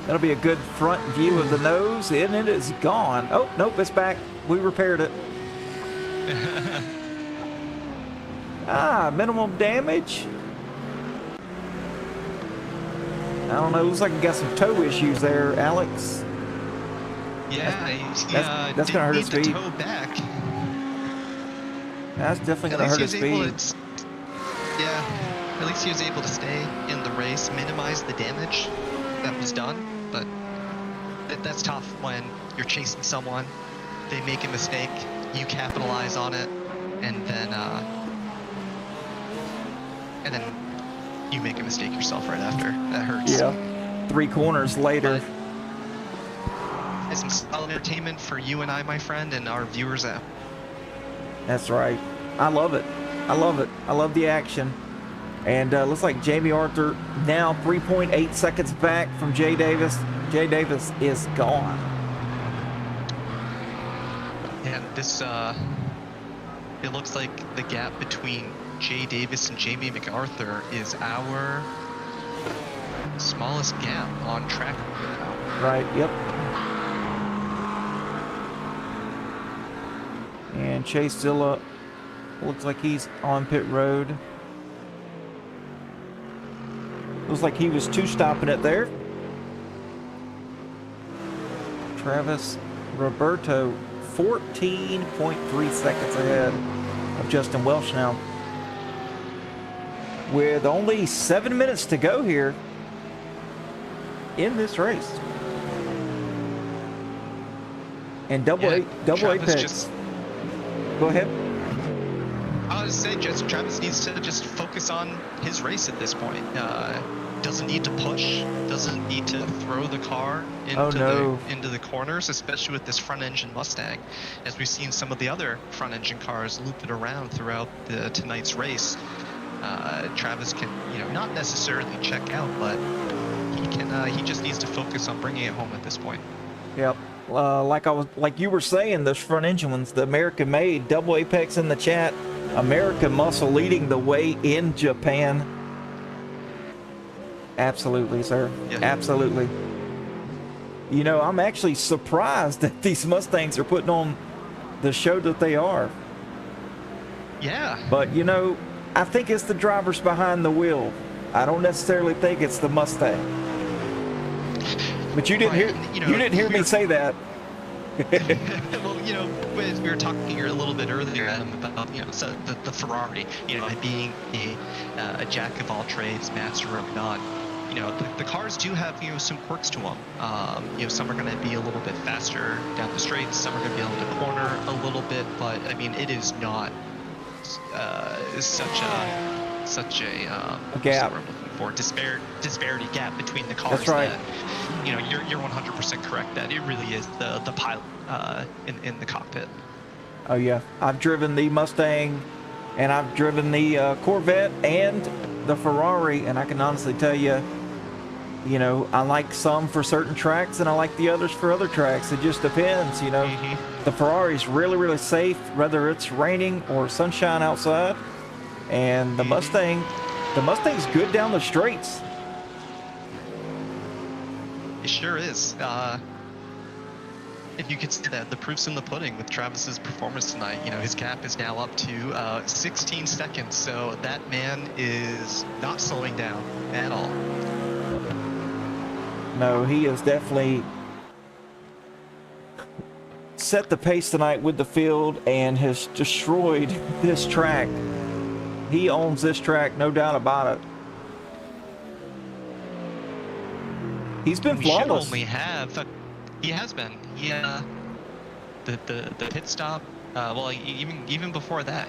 that'll be a good front view of the nose, and it is gone. Oh, nope, it's back. We repaired it. Minimum damage. I don't know, looks like he got some toe issues there, Alex. Yeah, that's gonna hurt his speed. Toe back. That's definitely gonna hurt his speed. At least he was able to stay in the race, minimize the damage that was done. But that's tough when you're chasing someone, they make a mistake, you capitalize on it, and then you make a mistake yourself right after. That hurts. Yeah. 3 corners later. It's some solid entertainment for you and I, my friend, and our viewers at home. That's right. I love it. I love it. I love the action. And looks like Jamie Arthur now 3.8 seconds back from Jay Davis. Jay Davis is gone. And this, it looks like the gap between Jay Davis and Jamie MacArthur is our smallest gap on track now. Right, yep. And Chase Zilla looks like he's on pit road. Looks like he was 2-stopping it there. Travis Roberto 14.3 seconds ahead of Justin Welsh now. With only 7 minutes to go here in this race. And double apex. Go ahead. I was saying, Travis needs to just focus on his race at this point. Doesn't need to push. Doesn't need to throw the car into the corners, especially with this front-engine Mustang. As we've seen some of the other front-engine cars loop it around throughout tonight's race. Travis can, not necessarily check out, but he can. He just needs to focus on bringing it home at this point. Yep. Like you were saying, those front engine ones, the American made, double apex in the chat. American muscle leading the way in Japan. Absolutely, sir. Yeah. Absolutely. I'm actually surprised that these Mustangs are putting on the show that they are. Yeah. But I think it's the drivers behind the wheel. I don't necessarily think it's the Mustang. But you didn't hear me say that. Well, we were talking here a little bit earlier, Adam, about the Ferrari, being a jack of all trades, master of none. The cars do have some quirks to them. Some are going to be a little bit faster down the straights, some are going to be able to corner a little bit, but I mean, it is not such a gap. For disparity gap between the cars. That's right. That, you're 100% correct that it really is the pilot in the cockpit. Oh yeah, I've driven the Mustang, and I've driven the Corvette and the Ferrari, and I can honestly tell you, I like some for certain tracks, and I like the others for other tracks. It just depends, Mm-hmm. The Ferrari's really, really safe, whether it's raining or sunshine outside, and the Mustang. The Mustang's good down the straights. It sure is. If you could see that, the proof's in the pudding with Travis's performance tonight. His gap is now up to 16 seconds, so that man is not slowing down at all. No, he has definitely set the pace tonight with the field and has destroyed this track. He owns this track, no doubt about it. He's been flawless. He has been. Yeah. The pit stop. Well, even before that,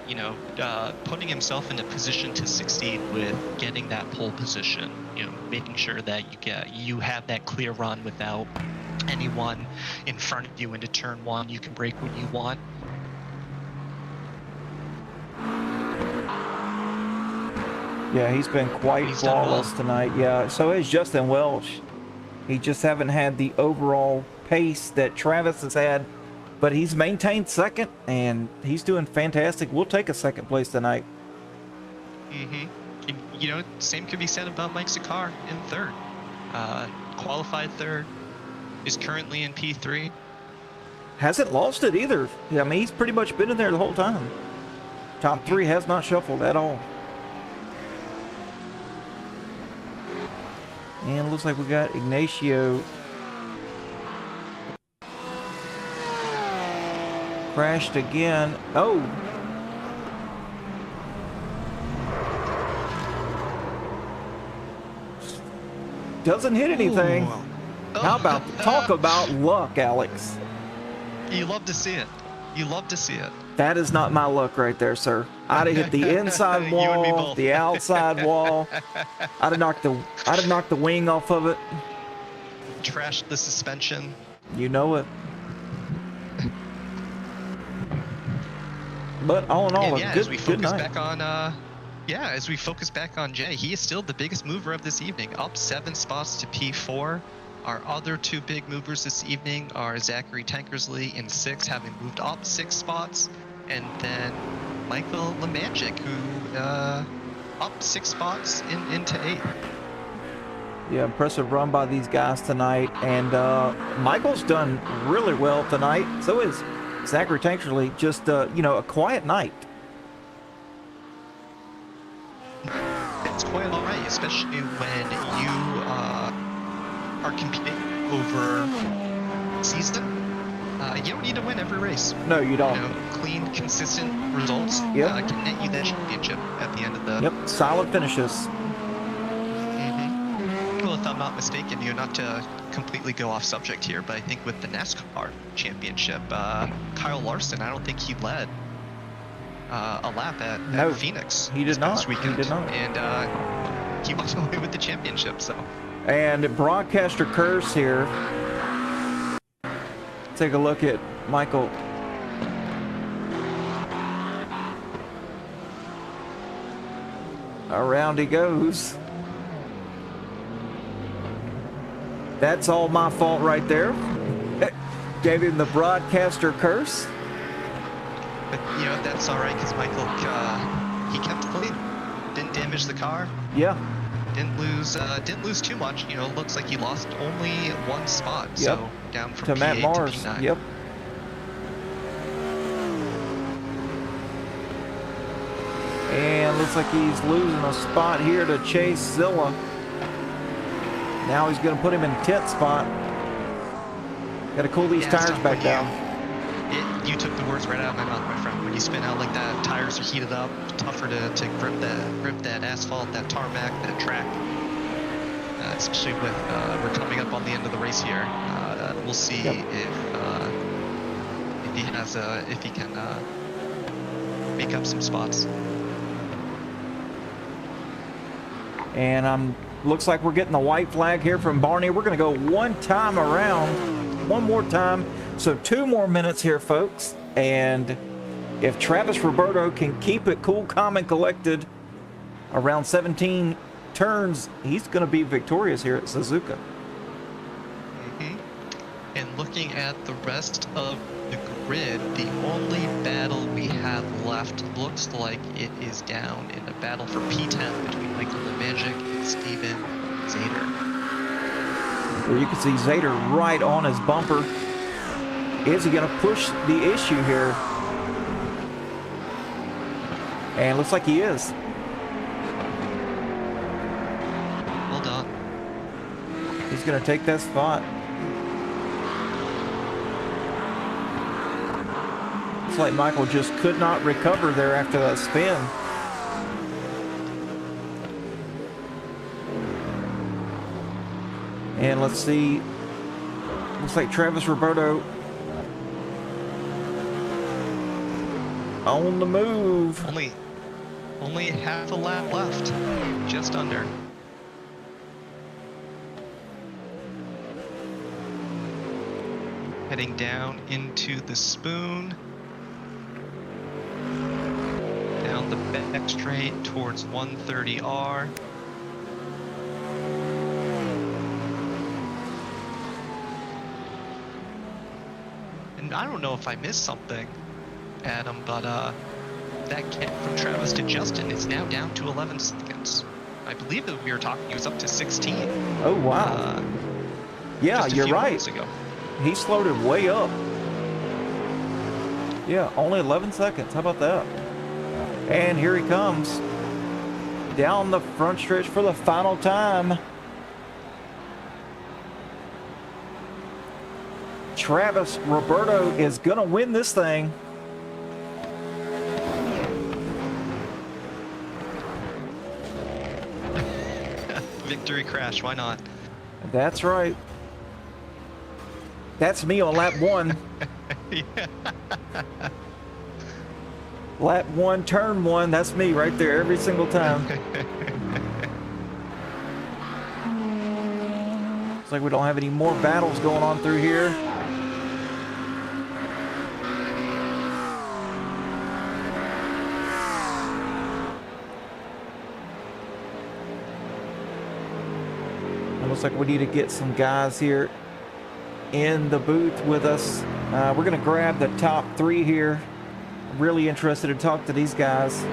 putting himself in a position to succeed with getting that pole position. Making sure that you have that clear run without anyone in front of you into turn one. You can brake when you want. Yeah, he's been quite flawless tonight. Yeah, so is Justin Welsh. He just haven't had the overall pace that Travis has had, but he's maintained second, and he's doing fantastic. We'll take a second place tonight. And, same could be said about Mike Sakar in third. Qualified third, is currently in P3. Hasn't lost it either. I mean, he's pretty much been in there the whole time. Top three has not shuffled at all. And it looks like we got Ignacio crashed again. Oh! Doesn't hit anything. Ooh. How about, talk about luck, Alex. You love to see it. You love to see it. That is not my luck right there, sir. I'd have hit the inside You and me wall, both. the outside wall. I'd have knocked the wing off of it. trashed the suspension. You know it. But all in all, And yeah, a good, as we good focus night. back on, as we focus back on Jay, he is still the biggest mover of this evening, up 7 spots to P4. Our other 2 big movers this evening are Zachary Tankersley in 6th, having moved up 6 spots, and then Michael Lemagic, who up 6 spots into 8th. Yeah, impressive run by these guys tonight. And Michael's done really well tonight. So is Zachary Tankersley. Just, you know, a quiet night. It's quite all right, especially when you are competing over season. You don't need to win every race. No, you don't. You know, clean, consistent results can net you that championship at the end of the. Yep, solid finishes. Mm-hmm. Well, if I'm not mistaken, not to completely go off subject here, but I think with the NASCAR championship, Kyle Larson, I don't think he led a lap at Phoenix. He did not. Weekend. He did not. And he walked away with the championship. So. And broadcaster curse here. Take a look at Michael. Around he goes. That's all my fault right there. Gave him the broadcaster curse. But that's all right because Michael, he kept clean, didn't damage the car. Yeah. Didn't lose too much. Looks like he lost only 1 spot. Yep. So down from to P8 Matt Mars. to P9. Yep. And looks like he's losing a spot here to Chase Zilla. Now he's going to put him in 10th spot. Got to cool these tires back down. You took the words right out of my mouth, my friend. When you spin out like that, tires are heated up, tougher to grip that asphalt, that tarmac, that track. Especially with we're coming up on the end of the race here. We'll see if he can make up some spots. And looks like we're getting the white flag here from Barney. We're going to go one more time. So 2 more minutes here, folks. And if Travis Roberto can keep it cool, calm, and collected around 17 turns, he's going to be victorious here at Suzuka. Mm-hmm. And looking at the rest of the grid, the only battle we have left looks like it is down in the battle for P10 between Michael Lemagic and Steven Zader. Well, you can see Zader right on his bumper. Is he going to push the issue here? And it looks like he is. Well done. He's going to take that spot. Looks like Michael just could not recover there after that spin. And let's see. Looks like Travis Roberto on the move. Only half a lap left. Just under. Heading down into the spoon. Down the back straight towards 130R. And I don't know if I missed something, Adam, but that gap from Travis to Justin is now down to 11 seconds. I believe that we were talking, he was up to 16. Oh, wow. Yeah, just a you're few right. minutes ago. He slowed it way up. Yeah, only 11 seconds. How about that? And here he comes. Down the front stretch for the final time. Travis Roberto is going to win this thing. Victory crash, why not? That's right. That's me on lap 1. Yeah. Lap 1, turn 1. That's me right there every single time. Looks like we don't have any more battles going on through here. It looks like we need to get some guys here in the booth with us. We're going to grab the top 3 here. I'm really interested to talk to these guys.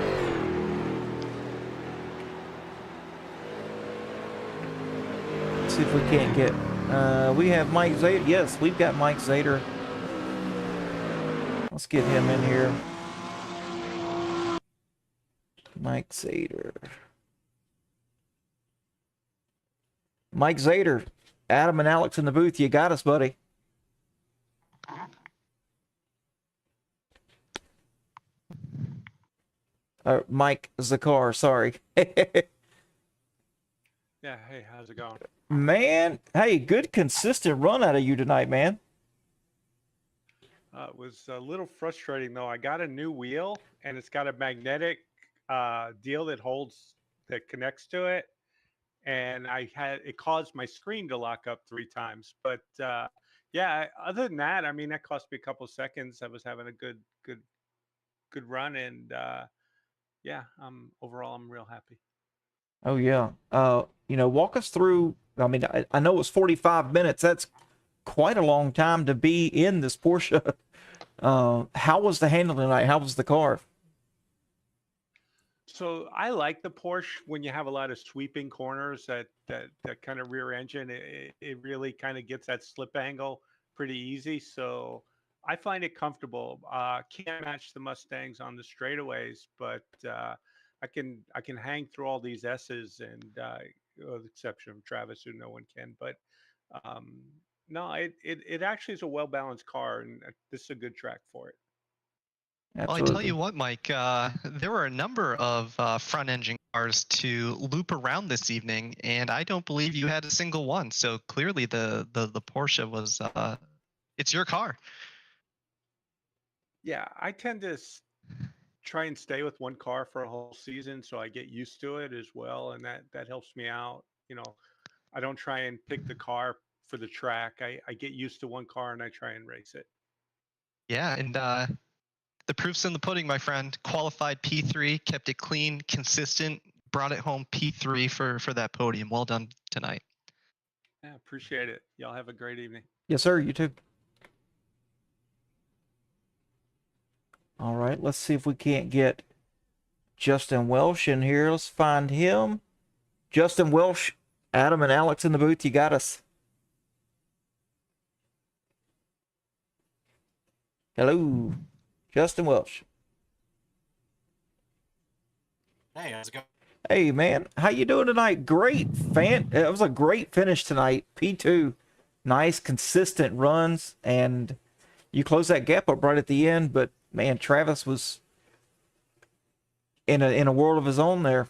See if we can't get... we have Mike Zader. Yes, we've got Mike Zader. Let's get him in here. Mike Zader. Mike Zader. Adam and Alex in the booth. You got us, buddy. Mike Zakar, sorry. Yeah, hey, how's it going? Man, hey, good consistent run out of you tonight, man. It was a little frustrating though. I got a new wheel and it's got a magnetic deal that connects to it, and it caused my screen to lock up 3 times. But yeah, other than that, I mean, that cost me a couple seconds. I was having a good run, and yeah, overall I'm real happy. Oh yeah. Walk us through. I mean, I know it's 45 minutes. That's quite a long time to be in this Porsche. How was the handling tonight? How was the car? So I like the Porsche when you have a lot of sweeping corners, that kind of rear engine. It really kind of gets that slip angle pretty easy. So I find it comfortable. Can't match the Mustangs on the straightaways, but I can hang through all these S's, and with the exception of Travis, who no one can. But no, it actually is a well balanced car, and this is a good track for it. Absolutely. Well, I tell you what, Mike, there were a number of front engine cars to loop around this evening, and I don't believe you had a single one. So clearly the Porsche was, it's your car. Yeah, I tend to try and stay with one car for a whole season, so I get used to it as well, and that helps me out. I don't try and pick the car for the track. I get used to one car and I try and race it. Yeah, and the proof's in the pudding, my friend. Qualified P3, kept it clean, consistent, brought it home P3 for that podium. Well done tonight. Yeah, appreciate it. Y'all have a great evening. Yes, sir. You too. All right. Let's see if we can't get Justin Welsh in here. Let's find him. Justin Welsh, Adam and Alex in the booth. You got us. Hello, Justin Welsh. Hey, how's it going? Hey, man. How you doing tonight? Great. It was a great finish tonight. P2. Nice, consistent runs, and you closed that gap up right at the end, but man, Travis was in a world of his own there.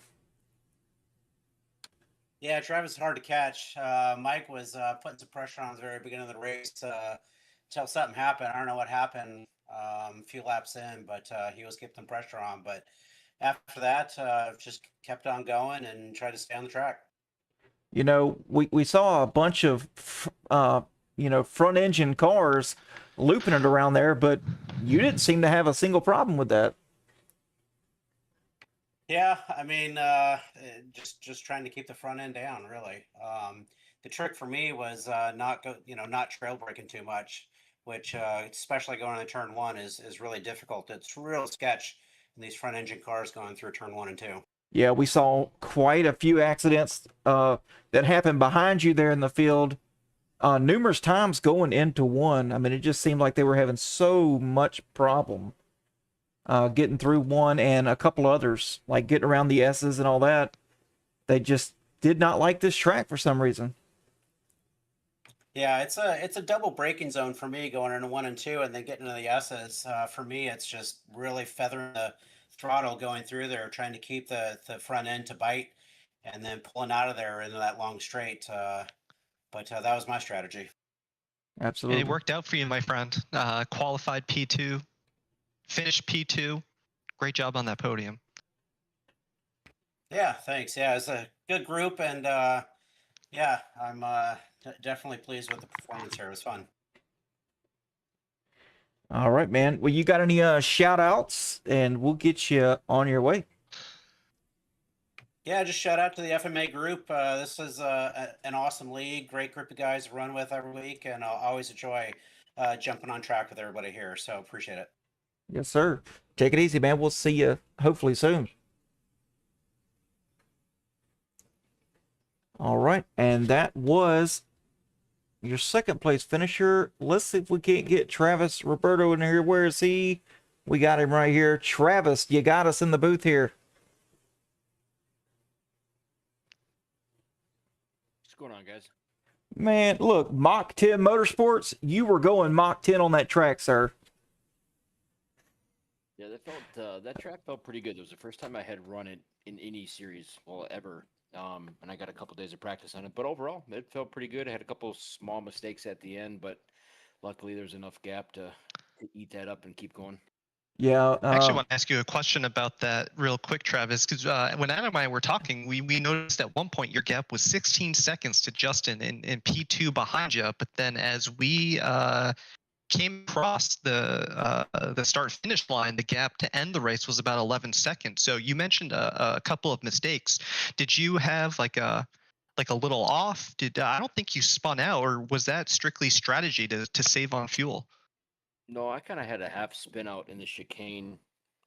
Yeah, Travis is hard to catch. Mike was putting some pressure on at the very beginning of the race until something happened. I don't know what happened a few laps in, but he was keeping pressure on. But after that, just kept on going and tried to stay on the track. We saw a bunch of front engine cars looping it around there, but you didn't seem to have a single problem with that. Yeah, I mean, just trying to keep the front end down, really. The trick for me was not trail braking too much, which especially going into turn 1 is really difficult. It's real sketch in these front engine cars going through turn 1 and 2. Yeah, we saw quite a few accidents that happened behind you there in the field, numerous times going into 1. I mean, it just seemed like they were having so much problem getting through 1 and a couple others, like getting around the S's and all that. They just did not like this track for some reason. Yeah, it's a double braking zone for me going into 1 and 2 and then getting into the S's. For me, it's just really feathering the throttle going through there, trying to keep the front end to bite and then pulling out of there into that long straight. But that was my strategy. Absolutely. And it worked out for you, my friend. Qualified P2, finished P2. Great job on that podium. Yeah, thanks. Yeah, it's a good group, and yeah, I'm definitely pleased with the performance here. It was fun. All right, man. Well, you got any shout outs, and we'll get you on your way. Yeah, just shout out to the FMA group. This is an awesome league, great group of guys to run with every week, and I'll always enjoy jumping on track with everybody here. So appreciate it. Yes, sir. Take it easy, man. We'll see you hopefully soon. All right, and that was your second place finisher. Let's see if we can't get Travis Roberto in here. Where is he? We got him right here. Travis, you got us in the booth here. What's going on, guys? Man, look, Mach 10 Motorsports, you were going Mach 10 on that track, sir. Yeah, that track felt pretty good. It was the first time I had run it in any series, well, ever. And I got a couple days of practice on it. But overall, it felt pretty good. I had a couple small mistakes at the end, but luckily there's enough gap to eat that up and keep going. Yeah. I actually want to ask you a question about that real quick, Travis, because when Adam and I were talking, we noticed at one point your gap was 16 seconds to Justin in P2 behind you. But then as we came across the start-finish line, the gap to end the race was about 11 seconds. So you mentioned a couple of mistakes. Did you have like a little off? I don't think you spun out, or was that strictly strategy to save on fuel? No, I kind of had a half spin out in the chicane,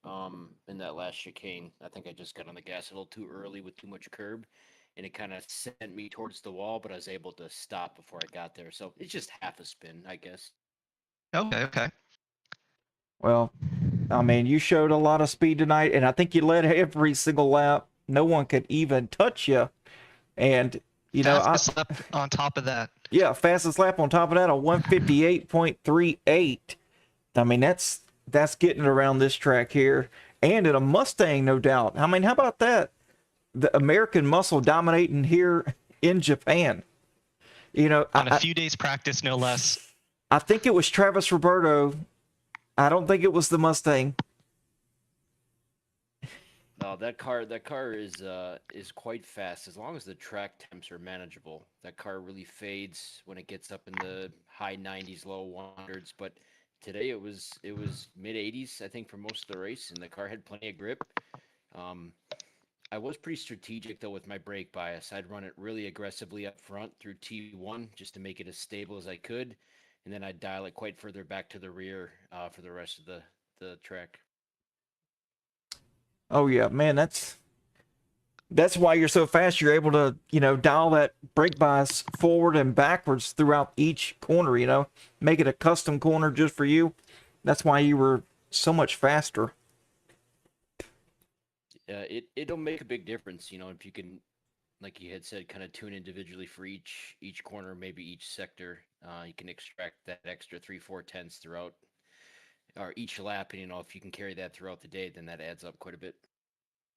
in that last chicane. I think I just got on the gas a little too early with too much curb, and it kind of sent me towards the wall, but I was able to stop before I got there. So it's just half a spin, I guess. Okay. Well, I mean, you showed a lot of speed tonight, and I think you led every single lap. No one could even touch you. And, you know, Fastest lap on top of that. Yeah, fastest lap on top of that, a 158.38. I mean, that's getting around this track here. And in a Mustang, no doubt. I mean, how about that? The American muscle dominating here in Japan. You know, On a few days practice, no less. I think it was Travis Roberto. I don't think it was the Mustang. No, that car is quite fast as long as the track temps are manageable. That car really fades when it gets up in the high 90s, low 100s. But today it was mid 80s, I think, for most of the race, and the car had plenty of grip. I was pretty strategic though with my brake bias. I'd run it really aggressively up front through T1 just to make it as stable as I could, and then I'd dial it quite further back to the rear for the rest of the track. Oh yeah, man, that's why you're so fast. You're able to, you know, dial that brake bias forward and backwards throughout each corner, you know, make it a custom corner just for you. That's why you were so much faster. It'll make a big difference, you know, if you can, like you had said, kind of tune individually for each corner, maybe each sector. You can extract that extra 3-4 tenths throughout, or each lap, and you know, if you can carry that throughout the day, then that adds up quite a bit.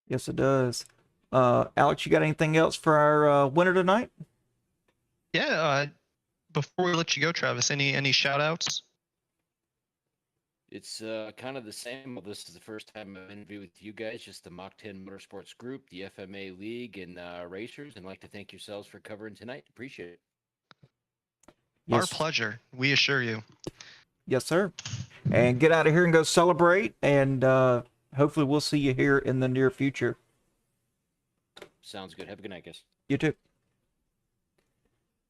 Yes, it does. Alex, you got anything else for our winner tonight? Yeah. Before we let you go, Travis, any shout outs? It's kind of the same. Well, this is the first time I've interviewed with you guys, just the Mach 10 Motorsports Group, the FMA League, and racers, and I'd like to thank yourselves for covering tonight. Appreciate it. Our pleasure. We assure you. Yes, sir. And get out of here and go celebrate, and hopefully we'll see you here in the near future. Sounds good. Have a good night, guys. You too.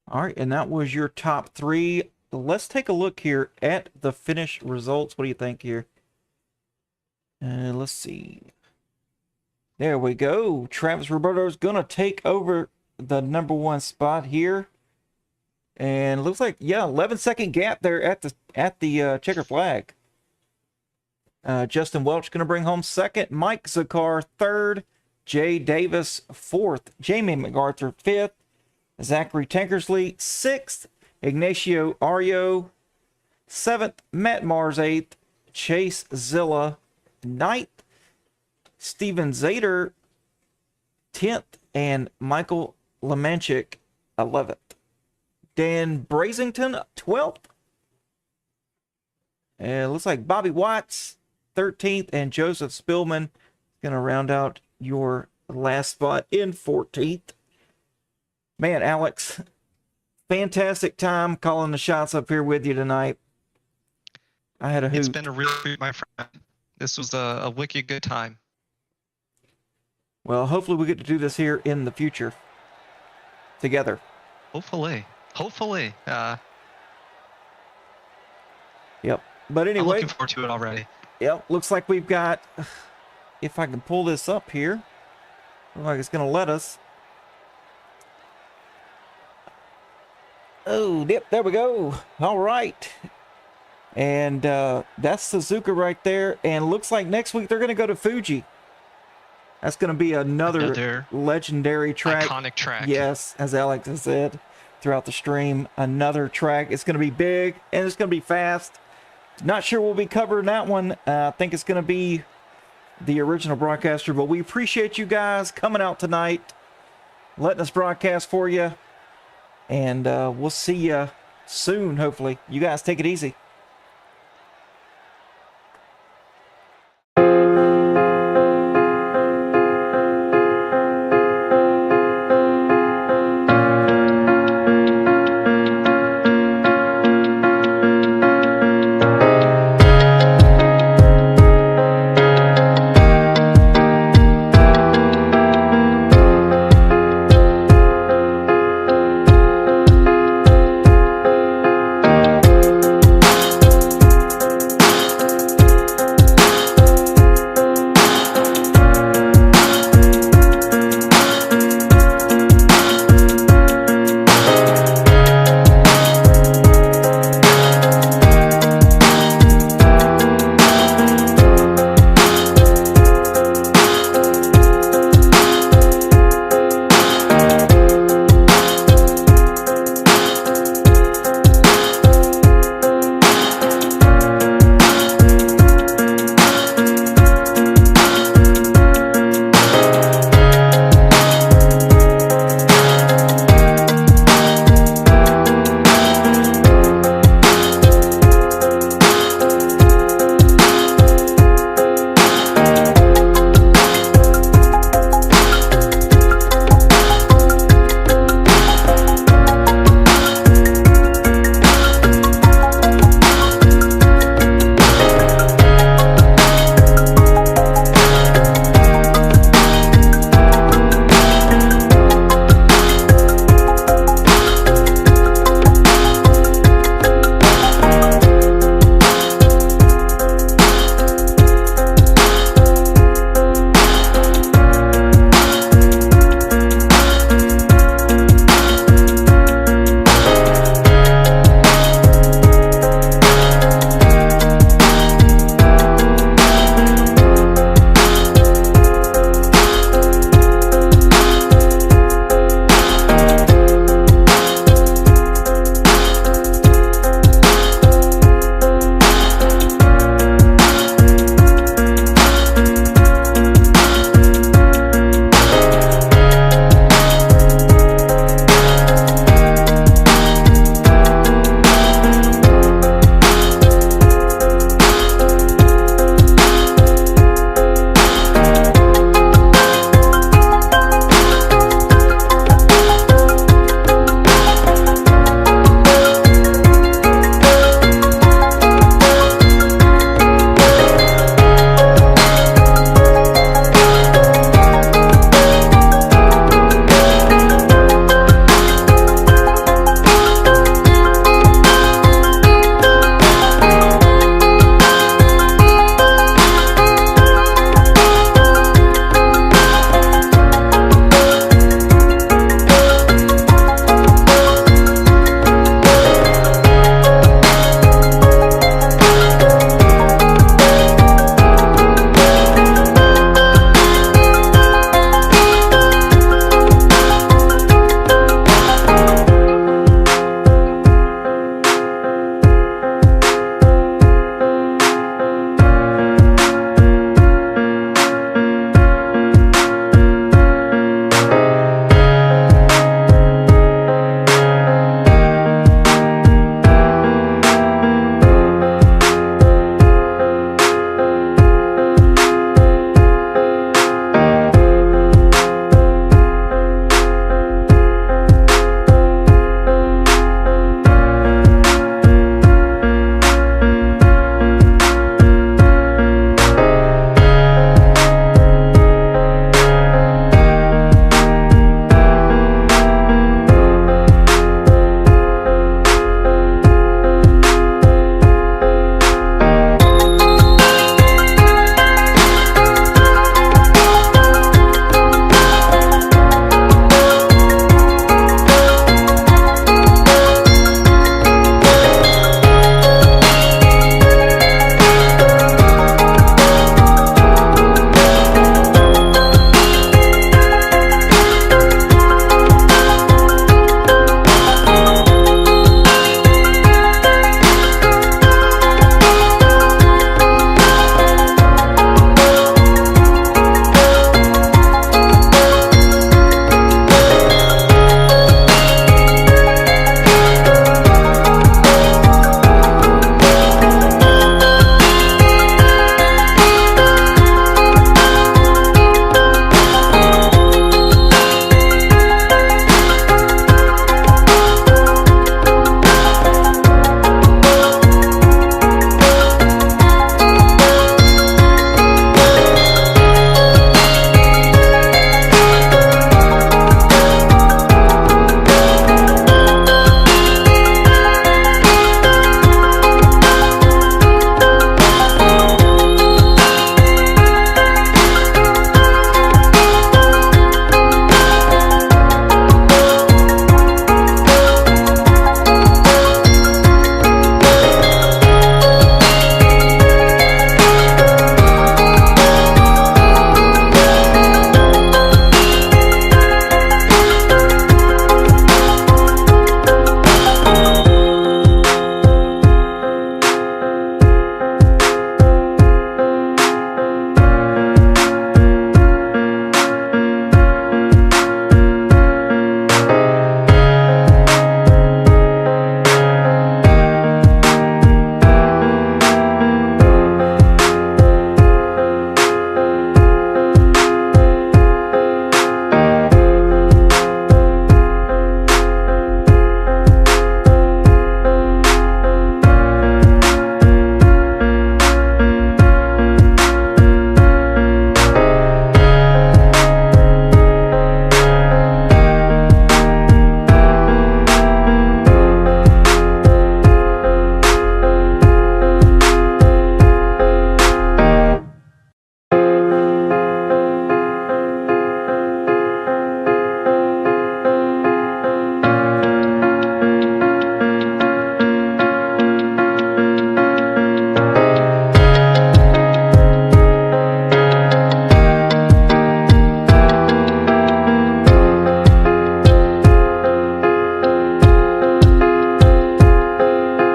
All right, and that was your top three. Let's take a look here at the finish results. What do you think here? Let's see. There we go. Travis Roberto's going to take over the #1 spot here. And it looks like, yeah, 11-second gap there at the checker flag. Justin Welch going to bring home second. Mike Zakar third. Jay Davis fourth. Jamie MacArthur fifth. Zachary Tankersley sixth. Ignacio Ario seventh. Matt Mars eighth. Chase Zilla ninth. Steven Zader 10th. And Michael Lemanchik 11th. Dan Brazington 12th. And it looks like Bobby Watts 13th, and Joseph Spillman is going to round out your last spot in 14th. Man, Alex, fantastic time calling the shots up here with you tonight. I had a hoot. It's been a real treat, my friend. This was a wicked good time. Well, hopefully we get to do this here in the future together. Hopefully. Yep. But I'm anyway, looking forward to it already. yep, looks like we've got, if I can pull this up here, looks like it's going to let us. Oh, yep, there we go. All right. And that's Suzuka right there. And looks like next week they're going to go to Fuji. That's going to be another legendary track. Iconic track. Yes, as Alex has said throughout the stream, another track. It's going to be big and it's going to be fast. Not sure we'll be covering that one. I think it's going to be the original broadcaster, but we appreciate you guys coming out tonight, letting us broadcast for you. And we'll see you soon, hopefully. You guys take it easy.